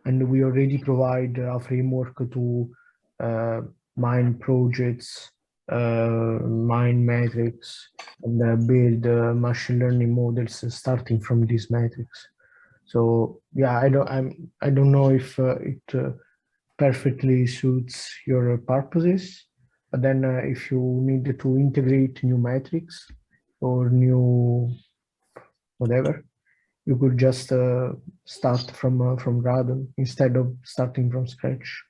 and we already provide a framework to mine projects, mine metrics, and build machine learning models starting from these metrics. So yeah, I don't know if it perfectly suits your purposes, but then if you need to integrate new metrics or new whatever, you could just start from Radon instead of starting from scratch.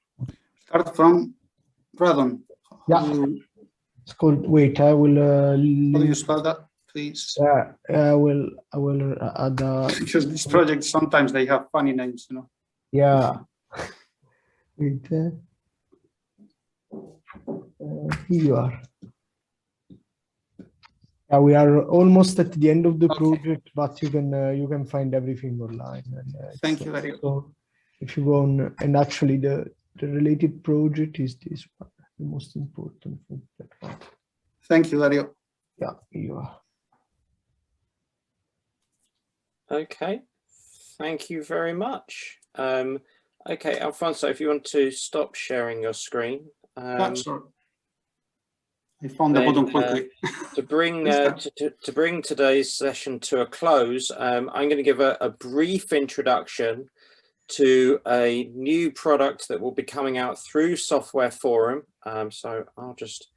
Start from Radon.
Yeah, it's called. Wait, I will.
How do you spell that, please?
Yeah, I will add.
Because these projects sometimes they have funny names, you know.
Yeah. Wait. Here you are. Yeah, we are almost at the end of the project, but you can find everything online. And,
thank you very much.
So if you go on, and actually the related project is this one, the most important for that one.
Thank you, Dario.
Yeah, you are.
Okay, thank you very much. Okay, Alfonso, if you want to stop sharing your screen.
Sorry. I found the button quickly.
To bring today's session to a close, I'm going to give a brief introduction to a new product that will be coming out through Software Forum. So I'll just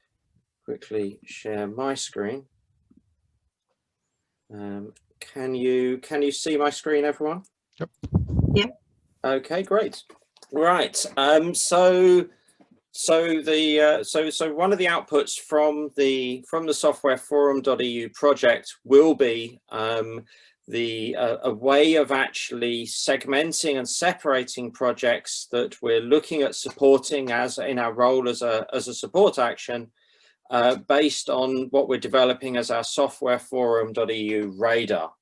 quickly share my screen. Can you see my screen, everyone?
Yep.
Yeah.
Okay, great. Right. So one of the outputs from the SWForum.eu project will be a way of actually segmenting and separating projects that we're looking at supporting as in our role as a support action, based on what we're developing as our SWForum.eu Radar.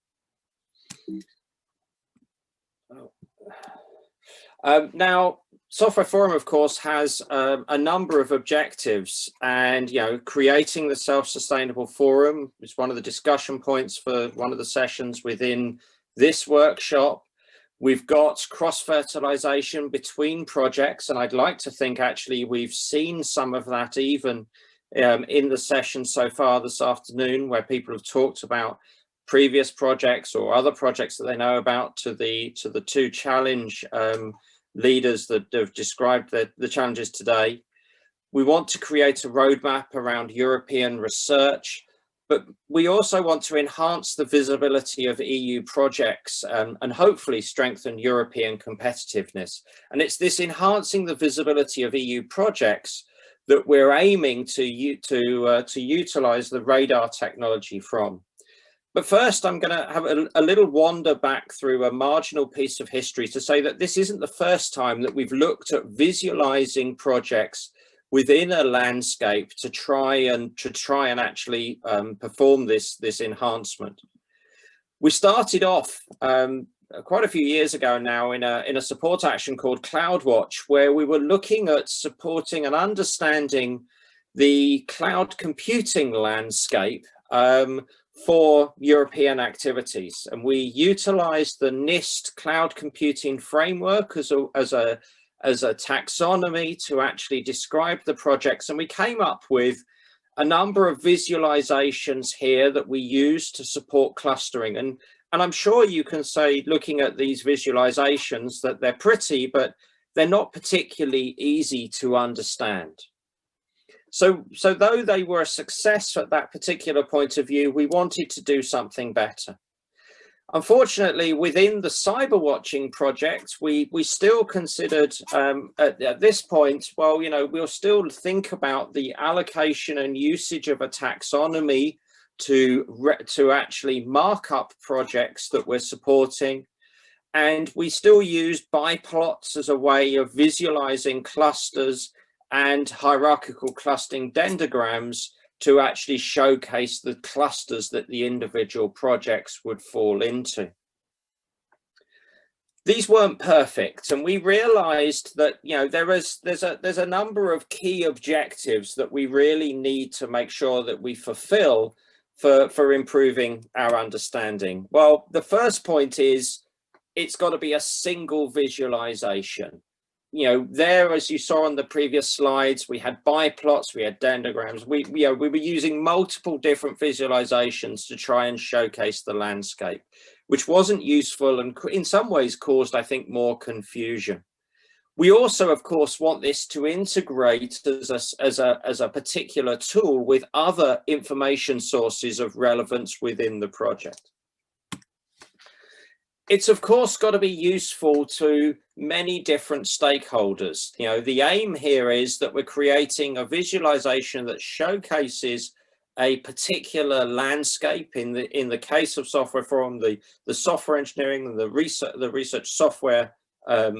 Now, Software Forum, of course, has a number of objectives, and creating the self-sustainable forum is one of the discussion points for one of the sessions within this workshop. We've got cross-fertilization between projects, and I'd like to think actually we've seen some of that even in the session so far this afternoon, where people have talked about previous projects or other projects that they know about to the two challenge leaders that have described the challenges today. We want to create a roadmap around European research, but we also want to enhance the visibility of EU projects and hopefully strengthen European competitiveness. And it's this enhancing the visibility of EU projects that we're aiming to utilize the radar technology from. But first, I'm going to have a little wander back through a marginal piece of history to say that this isn't the first time that we've looked at visualizing projects within a landscape to try and actually perform this enhancement. We started off quite a few years ago now in a support action called CloudWatch, where we were looking at supporting and understanding the cloud computing landscape for European activities, and we utilized the NIST cloud computing framework as a taxonomy to actually describe the projects, and we came up with a number of visualizations here that we use to support clustering. And I'm sure you can say, looking at these visualizations, that they're pretty, but they're not particularly easy to understand. So though they were a success at that particular point of view, we wanted to do something better. Unfortunately, within the cyber watching project, we still considered at this point, well, you know, we'll still think about the allocation and usage of a taxonomy to actually mark up projects that we're supporting. And we still use biplots as a way of visualizing clusters and hierarchical clustering dendrograms to actually showcase the clusters that the individual projects would fall into. These weren't perfect, and we realized that, you know, there's a number of key objectives that we really need to make sure that we fulfill for improving our understanding. Well, the first point is it's got to be a single visualization. You know, there, as you saw on the previous slides, we had biplots, we had dendrograms. We were using multiple different visualizations to try and showcase the landscape, which wasn't useful and in some ways caused, I think, more confusion. We also, of course, want this to integrate as a particular tool with other information sources of relevance within the project. It's, of course, got to be useful to many different stakeholders. You know, the aim here is that we're creating a visualization that showcases a particular landscape. In the case of SWForum, the software engineering and the research software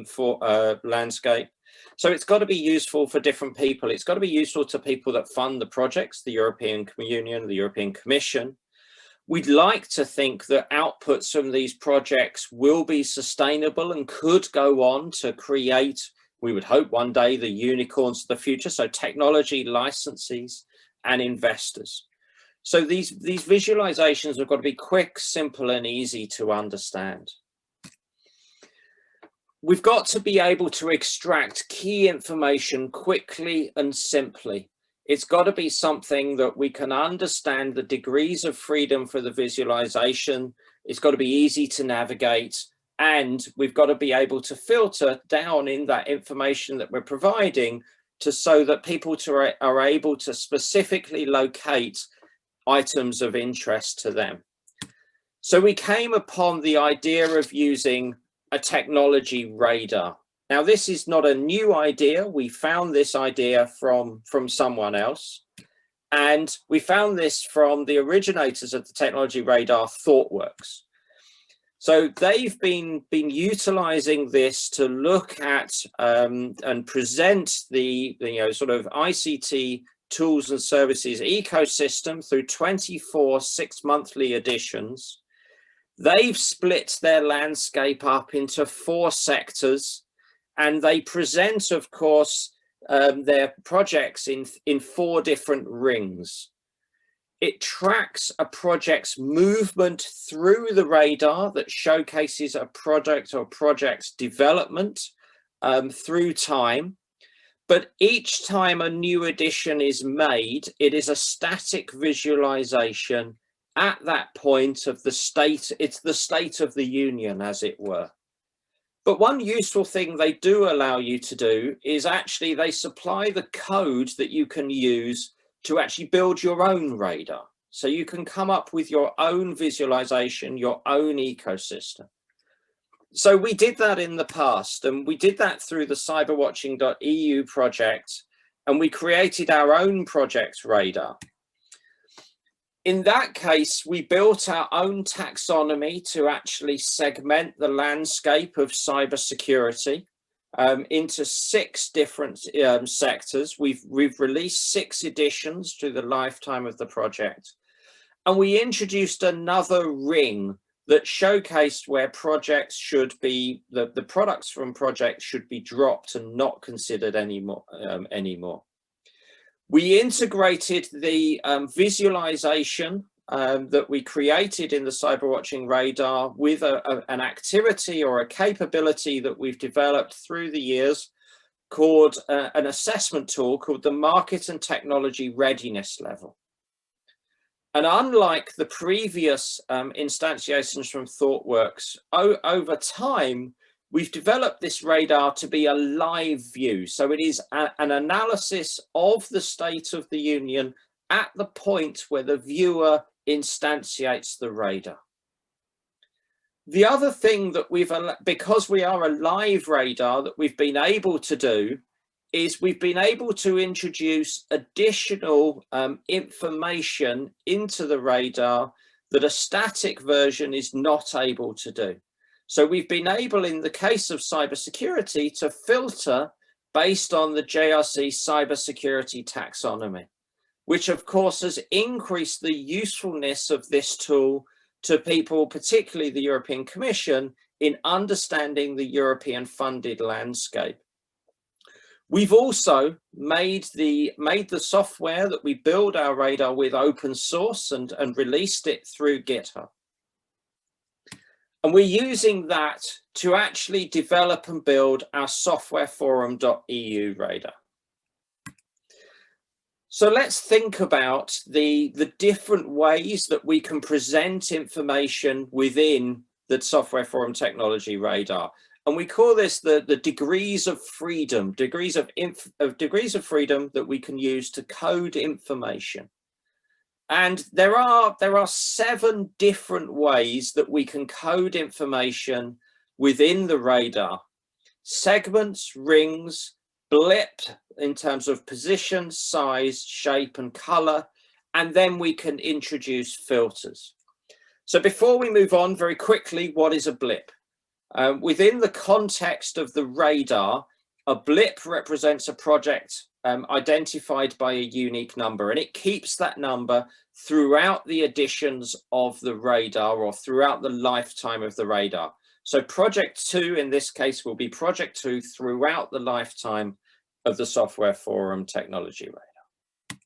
for landscape. So it's got to be useful for different people. It's got to be useful to people that fund the projects, the European Union, the European Commission. We'd like to think that outputs from these projects will be sustainable and could go on to create, we would hope one day, the unicorns of the future. So technology licensees and investors. So these visualizations have got to be quick, simple, and easy to understand. We've got to be able to extract key information quickly and simply. It's got to be something that we can understand the degrees of freedom for the visualization. It's got to be easy to navigate, and we've got to be able to filter down in that information that we're providing so that people are able to specifically locate items of interest to them. So we came upon the idea of using a technology radar. Now, this is not a new idea. We found this idea from someone else, and we found this from the originators of the technology radar, ThoughtWorks. So they've been utilizing this to look at and present the sort of ICT tools and services ecosystem through 24 6-monthly editions. They've split their landscape up into 4 sectors. And they present, of course, their projects in 4 different rings. It tracks a project's movement through the radar that showcases a product or project's development through time. But each time a new edition is made, it is a static visualization at that point of the state. It's the state of the union, as it were. But one useful thing they do allow you to do is actually they supply the code that you can use to actually build your own radar. So you can come up with your own visualization, your own ecosystem. So we did that in the past, and we did that through the cyberwatching.eu project, and we created our own project radar. In that case, we built our own taxonomy to actually segment the landscape of cybersecurity into 6 different sectors. We've released 6 editions through the lifetime of the project. And we introduced another ring that showcased where projects should be, the products from projects should be dropped and not considered anymore. We integrated the visualization that we created in the Cyberwatching Radar with an activity or a capability that we've developed through the years called an assessment tool called the Market and Technology Readiness Level. And unlike the previous instantiations from ThoughtWorks, over time, we've developed this radar to be a live view. So it is an analysis of the state of the union at the point where the viewer instantiates the radar. The other thing that because we are a live radar, that we've been able to do is we've been able to introduce additional information into the radar that a static version is not able to do. So we've been able, in the case of cybersecurity, to filter based on the JRC cybersecurity taxonomy, which of course has increased the usefulness of this tool to people, particularly the European Commission, in understanding the European funded landscape. We've also made the software that we build our radar with open source and released it through GitHub. And we're using that to actually develop and build our SWForum.eu Radar. So let's think about the different ways that we can present information within the SWForum Technology Radar. And we call this the degrees of freedom, degrees of freedom that we can use to code information. And there are 7 different ways that we can code information within the radar: segments, rings, blip in terms of position, size, shape, and color, and then we can introduce filters. So before we move on, very quickly, what is a blip? Within the context of the radar, a blip represents a project identified by a unique number, and it keeps that number throughout the editions of the radar or throughout the lifetime of the radar. So project 2 in this case will be project 2 throughout the lifetime of the SWForum Technology Radar.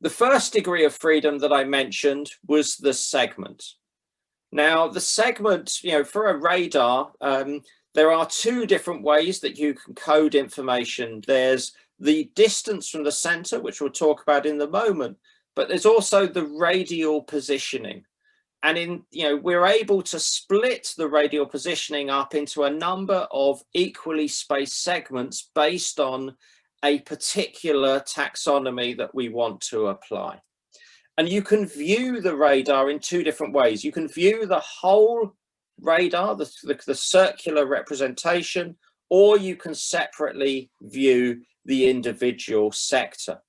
The first degree of freedom that I mentioned was the segment. Now, the segment, for a radar, there are 2 different ways that you can code information. There's the distance from the center, which we'll talk about in the moment, but there's also the radial positioning. And we're able to split the radial positioning up into a number of equally spaced segments based on a particular taxonomy that we want to apply. And you can view the radar in 2 different ways. You can view the whole radar, the circular representation, or you can separately view the individual sector.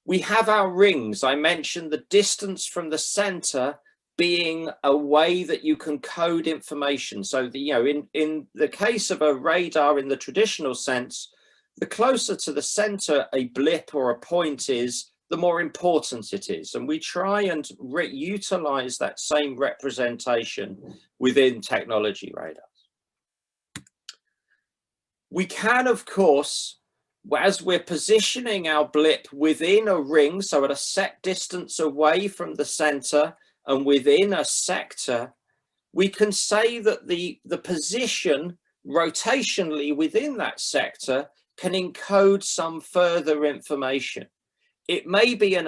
We have our rings. I mentioned the distance from the center being a way that you can code information. So in the case of a radar in the traditional sense, the closer to the center a blip or a point is, the more important it is. And we try and utilize that same representation within technology radars. We can, of course, as we're positioning our blip within a ring, so at a set distance away from the center and within a sector, we can say that the position rotationally within that sector can encode some further information. it may be and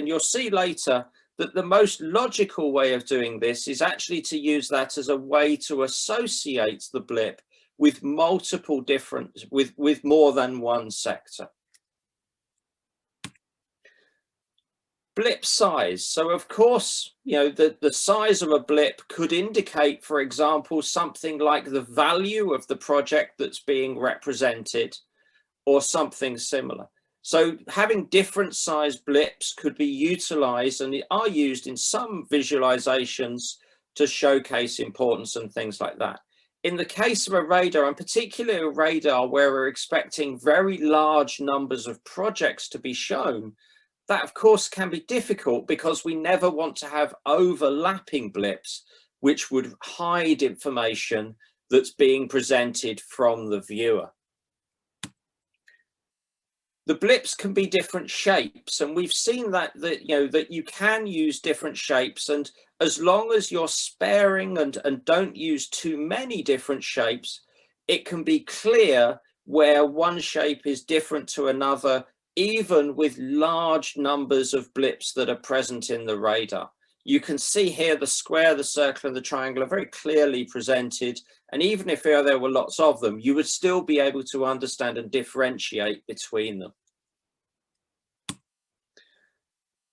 you'll see later that the most logical way of doing this is actually to use that as a way to associate the blip with multiple different, with more than one sector. Blip size. So of course, you know, the size of a blip could indicate, for example, something like the value of the project that's being represented or something similar. So having different size blips could be utilized and are used in some visualizations to showcase importance and things like that. In the case of a radar, and particularly a radar where we're expecting very large numbers of projects to be shown, that of course can be difficult because we never want to have overlapping blips which would hide information that's being presented from the viewer. The blips can be different shapes, and we've seen that you can use different shapes, and as long as you're sparing and don't use too many different shapes, it can be clear where one shape is different to another, even with large numbers of blips that are present in the radar. You can see here the square, the circle, and the triangle are very clearly presented, and even if there were lots of them, you would still be able to understand and differentiate between them.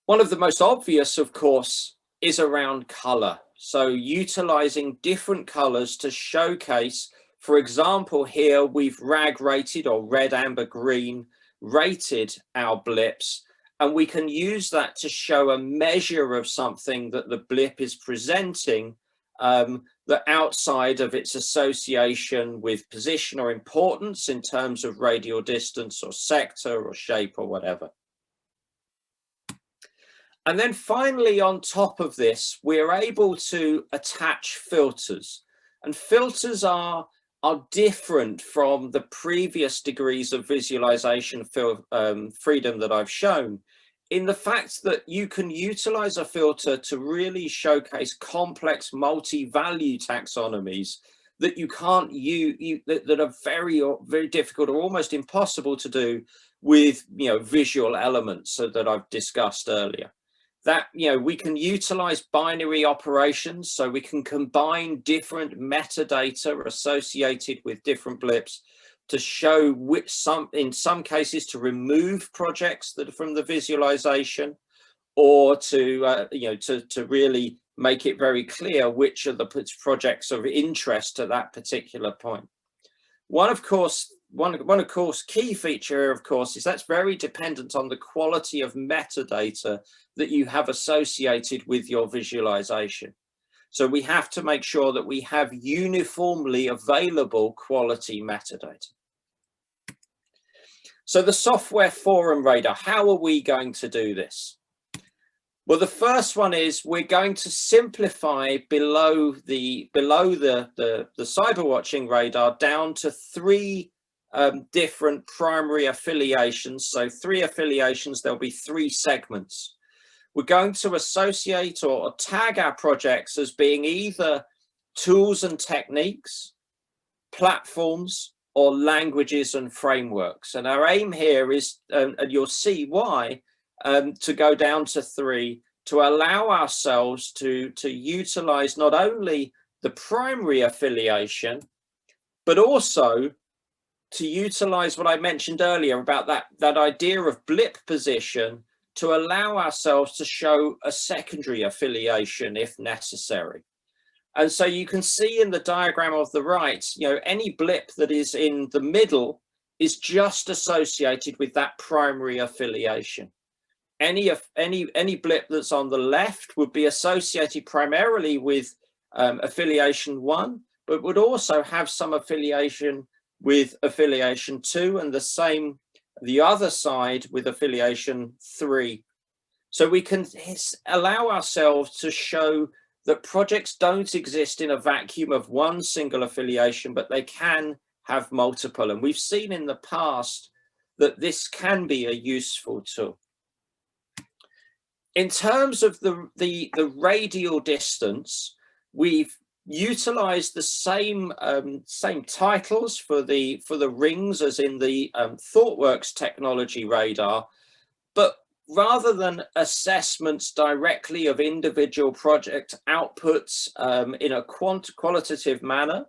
One of the most obvious, of course, is around color. So utilizing different colors to showcase, for example, here we've RAG rated, or red, amber, green, rated our blips, and we can use that to show a measure of something that the blip is presenting, that outside of its association with position or importance in terms of radial distance or sector or shape or whatever. And then finally, on top of this, we're able to attach filters, and filters are different from the previous degrees of visualization freedom that I've shown, in the fact that you can utilize a filter to really showcase complex multi-value taxonomies that you can't use, that are very difficult or almost impossible to do with visual elements that I've discussed earlier. That we can utilize binary operations, so we can combine different metadata associated with different blips to show in some cases to remove projects that are from the visualization, or to to really make it very clear which are the projects of interest to that particular point. One key feature, of course, is that's very dependent on the quality of metadata that you have associated with your visualization. So we have to make sure that we have uniformly available quality metadata. So the SWForum radar, how are we going to do this? Well, the first one is we're going to simplify below the cyber watching radar down to three different primary affiliations. So three affiliations, there'll be three segments. We're going to associate or tag our projects as being either tools and techniques, platforms, or languages and frameworks. And our aim here is, and you'll see why, to go down to three, to allow ourselves to utilize not only the primary affiliation, but also to utilize what I mentioned earlier about that idea of blip position, to allow ourselves to show a secondary affiliation if necessary. And so you can see in the diagram of the right, any blip that is in the middle is just associated with that primary affiliation. Any blip that's on the left would be associated primarily with affiliation 1, but would also have some affiliation with affiliation 2, and the other side with affiliation 3. So we can allow ourselves to show that projects don't exist in a vacuum of one single affiliation, but they can have multiple. And we've seen in the past that this can be a useful tool. In terms of the radial distance, we've utilized the same titles for the rings as in the ThoughtWorks technology radar, But rather than assessments directly of individual project outputs in a qualitative manner,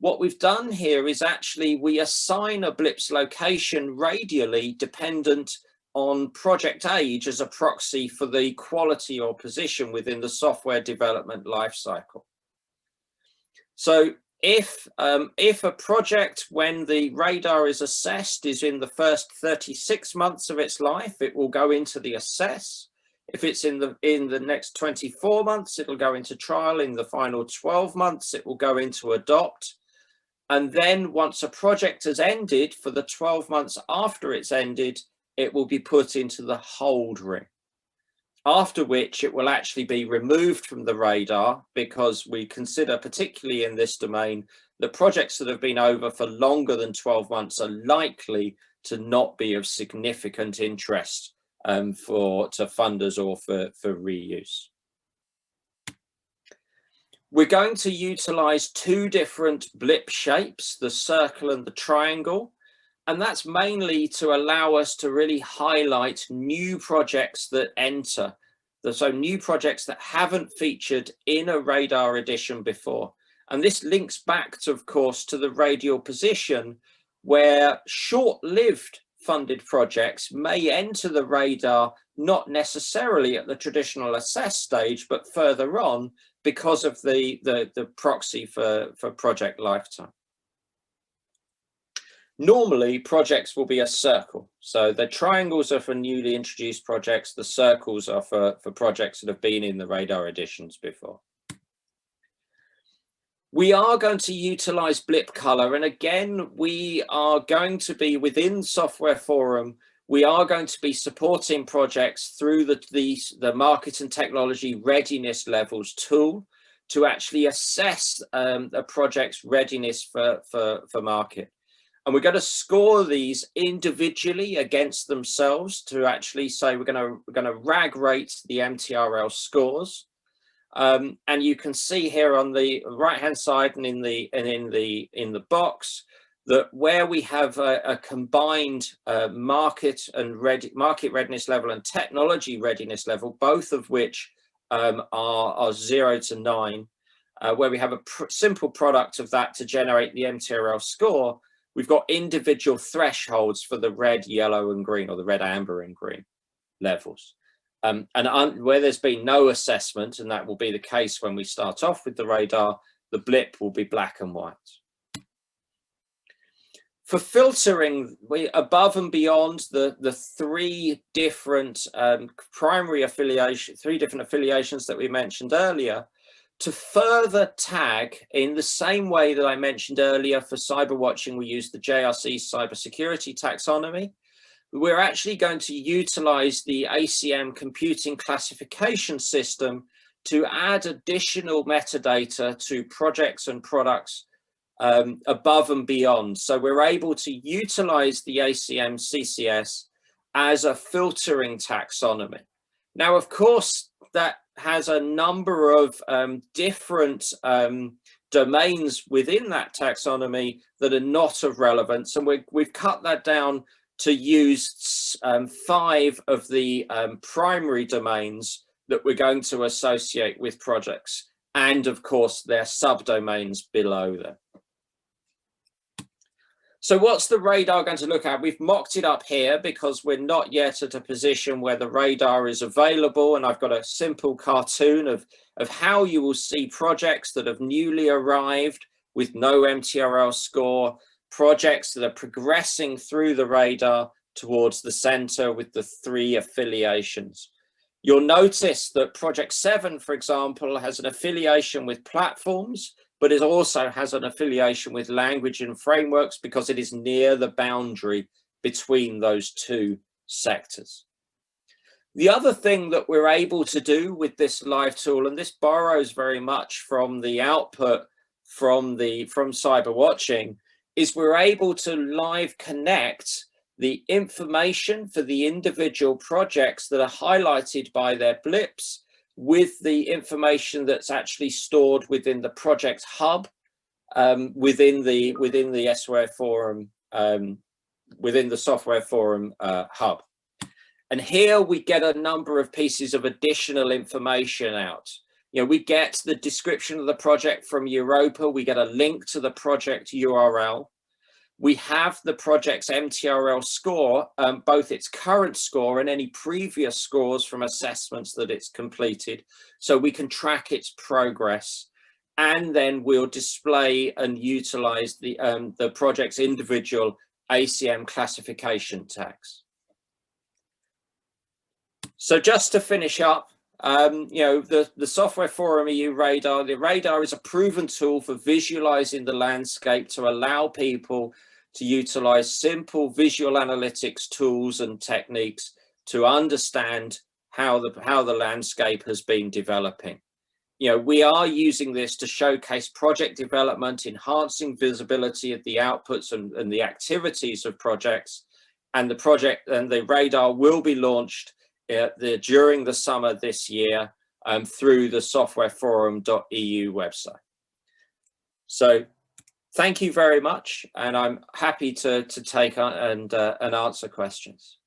what we've done here is actually we assign a blip's location radially dependent on project age as a proxy for the quality or position within the software development lifecycle. So if a project, when the radar is assessed, is in the first 36 months of its life, it will go into the assess. If it's in the next 24 months, it'll go into trial. In the final 12 months, it will go into adopt. And then once a project has ended, for the 12 months after it's ended, it will be put into the hold ring. After which it will actually be removed from the radar, because we consider, particularly in this domain, that projects that have been over for longer than 12 months are likely to not be of significant interest to funders or for reuse. We're going to utilize two different blip shapes, the circle and the triangle. And that's mainly to allow us to really highlight new projects that enter. So new projects that haven't featured in a radar edition before. And this links back to, of course, to the radial position, where short-lived funded projects may enter the radar, not necessarily at the traditional assess stage, but further on, because of the proxy for project lifetime. Normally, projects will be a circle. So the triangles are for newly introduced projects. The circles are for projects that have been in the radar editions before. We are going to utilize blip color. And again, we are going to be within Software Forum. We are going to be supporting projects through the market and technology readiness levels tool to actually assess a project's readiness for market. And we're going to score these individually against themselves to actually say we're going to RAG rate the MTRL scores. And you can see here on the right-hand side and in the box that where we have a combined market readiness level and technology readiness level, both of which are 0 to 9, where we have a simple product of that to generate the MTRL score. We've got individual thresholds for the red, yellow, and green, or the red, amber, and green levels. And where there's been no assessment, and that will be the case when we start off with the radar, the blip will be black and white. For filtering, above and beyond the three different three different affiliations that we mentioned earlier, to further tag in the same way that I mentioned earlier for cyber watching, we use the JRC cybersecurity taxonomy. We're actually going to utilize the ACM computing classification system to add additional metadata to projects and products above and beyond. So we're able to utilize the ACM CCS as a filtering taxonomy. Now, of course, that has a number of different domains within that taxonomy that are not of relevance, and we've cut that down to use 5 of the primary domains that we're going to associate with projects, and of course their subdomains below them. So what's the radar going to look at? We've mocked it up here because we're not yet at a position where the radar is available, and I've got a simple cartoon of how you will see projects that have newly arrived with no MTRL score, projects that are progressing through the radar towards the center with the 3 affiliations. You'll notice that Project 7, for example, has an affiliation with platforms, but it also has an affiliation with language and frameworks because it is near the boundary between those 2 sectors. The other thing that we're able to do with this live tool, and this borrows very much from the output from cyber watching, is we're able to live connect the information for the individual projects that are highlighted by their blips with the information that's actually stored within the project hub, within the SWForum, within the Software Forum hub. And here we get a number of pieces of additional information out. We get the description of the project from Europa. We get a link to the project URL. We have the project's MTRL score, both its current score and any previous scores from assessments that it's completed, so we can track its progress. And then we'll display and utilize the project's individual ACM classification tags. So just to finish up, the SWForum.eu Radar, the radar is a proven tool for visualizing the landscape to allow people to utilize simple visual analytics tools and techniques to understand how the landscape has been developing. We are using this to showcase project development, enhancing visibility of the outputs and the activities of projects. And the radar will be launched during the summer this year through the SWForum.eu website. So thank you very much, and I'm happy to take and answer questions.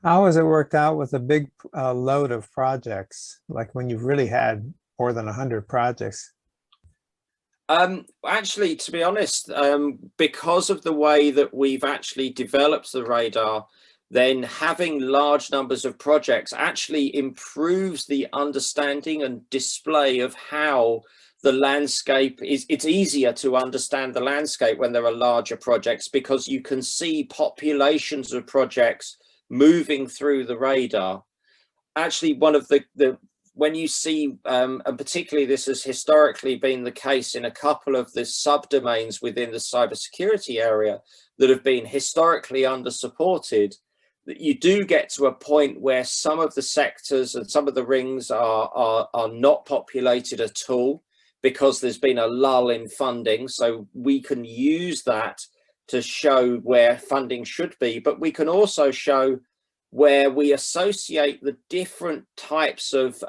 How has it worked out with a big load of projects, like when you've really had more than 100 projects?
Actually, to be honest, because of the way that we've actually developed the radar, then having large numbers of projects actually improves the understanding and display of how the landscape is. It's easier to understand the landscape when there are larger projects, because you can see populations of projects moving through the radar. Actually, one of when you see, and particularly this has historically been the case in a couple of the subdomains within the cybersecurity area that have been historically under-supported, that you do get to a point where some of the sectors and some of the rings are not populated at all because there's been a lull in funding. So we can use that to show where funding should be, but we can also show where we associate the different types of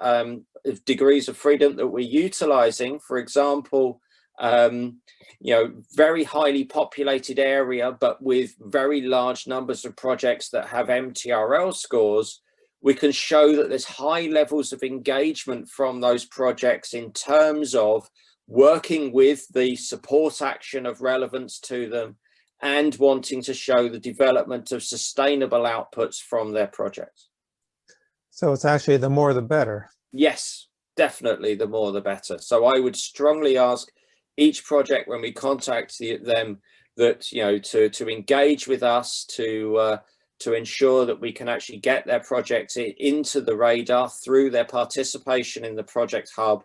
degrees of freedom that we're utilizing. For example, very highly populated area, but with very large numbers of projects that have MTRL scores, we can show that there's high levels of engagement from those projects in terms of working with the support action of relevance to them and wanting to show the development of sustainable outputs from their projects.
So it's actually the more the better.
Yes, definitely the more the better. So I would strongly ask each project when we contact them that, to engage with us, to ensure that we can actually get their project into the radar through their participation in the project hub,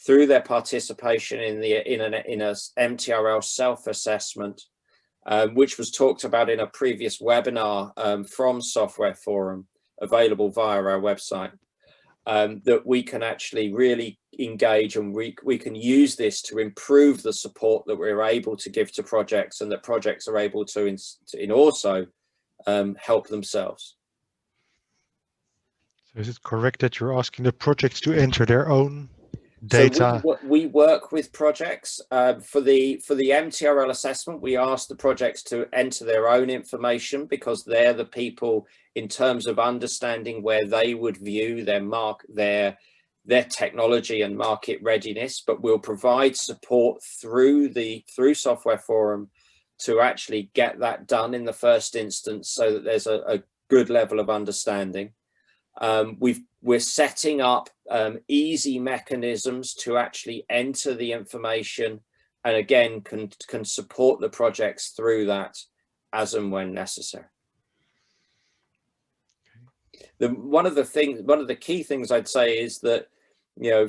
through their participation in a MTRL self-assessment, which was talked about in a previous webinar from SWForum, available via our website, that we can actually really engage, and we can use this to improve the support that we're able to give to projects, and that projects are able to also help themselves.
So is it correct that you're asking the projects to enter their own data?
So we work with projects for the MTRL assessment. We ask the projects to enter their own information because they're the people in terms of understanding where they would view their technology and market readiness. But we'll provide support through SWForum to actually get that done in the first instance, so that there's a good level of understanding. We're setting up easy mechanisms to actually enter the information, and again can support the projects through that as and when necessary. One of the key things I'd say is that,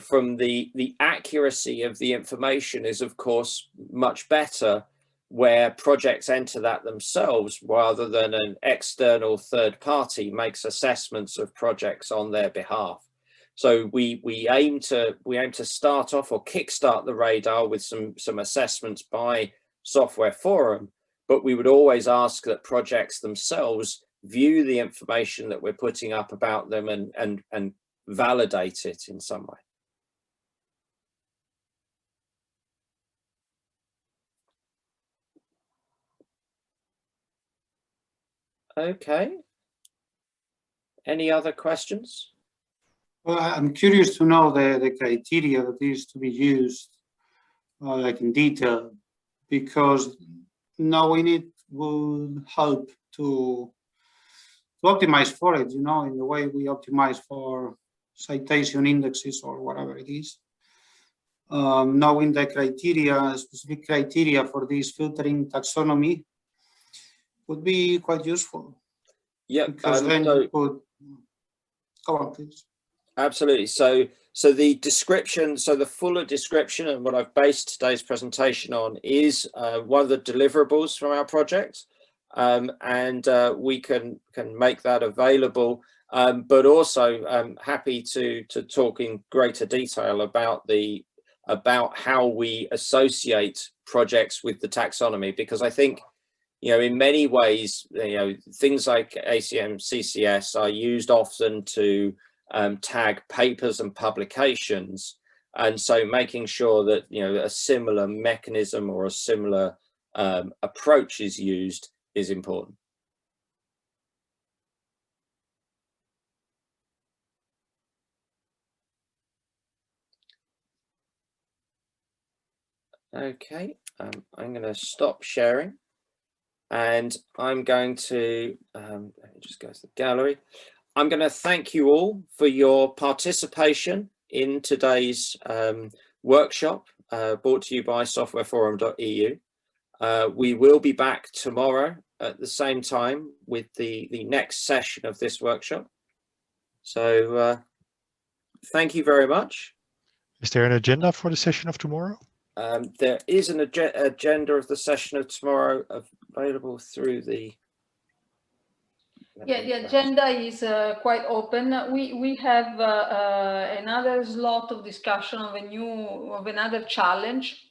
from the accuracy of the information is of course much better where projects enter that themselves, rather than an external third party makes assessments of projects on their behalf. So we aim to start off or kickstart the radar with some assessments by SWForum, but we would always ask that projects themselves view the information that we're putting up about them and validate it in some way. Okay. Any other questions?
Well, I'm curious to know the criteria that is to be used, like in detail, because knowing it will help to optimize for it, you know, in the way we optimize for citation indexes or whatever it is. Knowing the criteria, specific criteria for this filtering taxonomy would be quite useful.
Yeah,
because then you could go on, please.
Absolutely. So the description, so the fuller description, and what I've based today's presentation on is one of the deliverables from our project, and we can make that available. But also happy to talk in greater detail about how we associate projects with the taxonomy, because I think, you know, in many ways, you know, things like ACM CCS are used often to tag papers and publications, and so making sure that, you know, a similar mechanism or a similar approach is used is important. Okay, I'm going to stop sharing, and I'm going to let me just go to the gallery. I'm going to thank you all for your participation in today's workshop brought to you by SWForum.eu. We will be back tomorrow at the same time with the next session of this workshop. So thank you very much.
Is there an agenda for the session of tomorrow?
There is an agenda of the session of tomorrow available through the...
Yeah, the agenda is quite open. We have another slot of discussion of another challenge,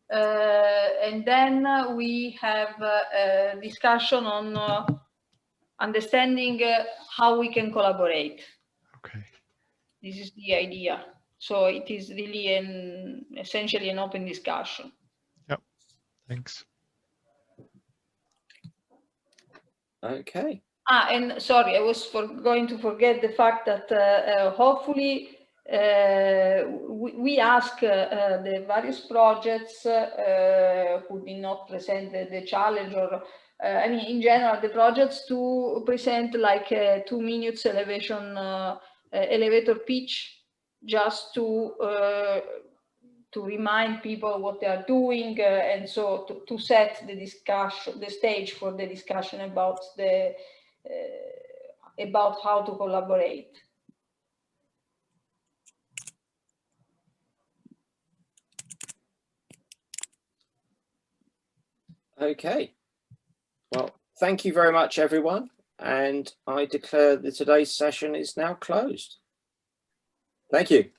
and then we have a discussion on understanding how we can collaborate.
Okay.
This is the idea. So it is really essentially an open discussion.
Yep. Thanks.
Okay.
And sorry, I was going to forget the fact that hopefully we ask the various projects who did not present the challenge, or I mean, in general, the projects to present like a 2 minutes elevator pitch, just to remind people what they are doing, and so to set the stage for the discussion about about how to collaborate.
Okay. Well, thank you very much, everyone. And I declare that today's session is now closed. Thank you.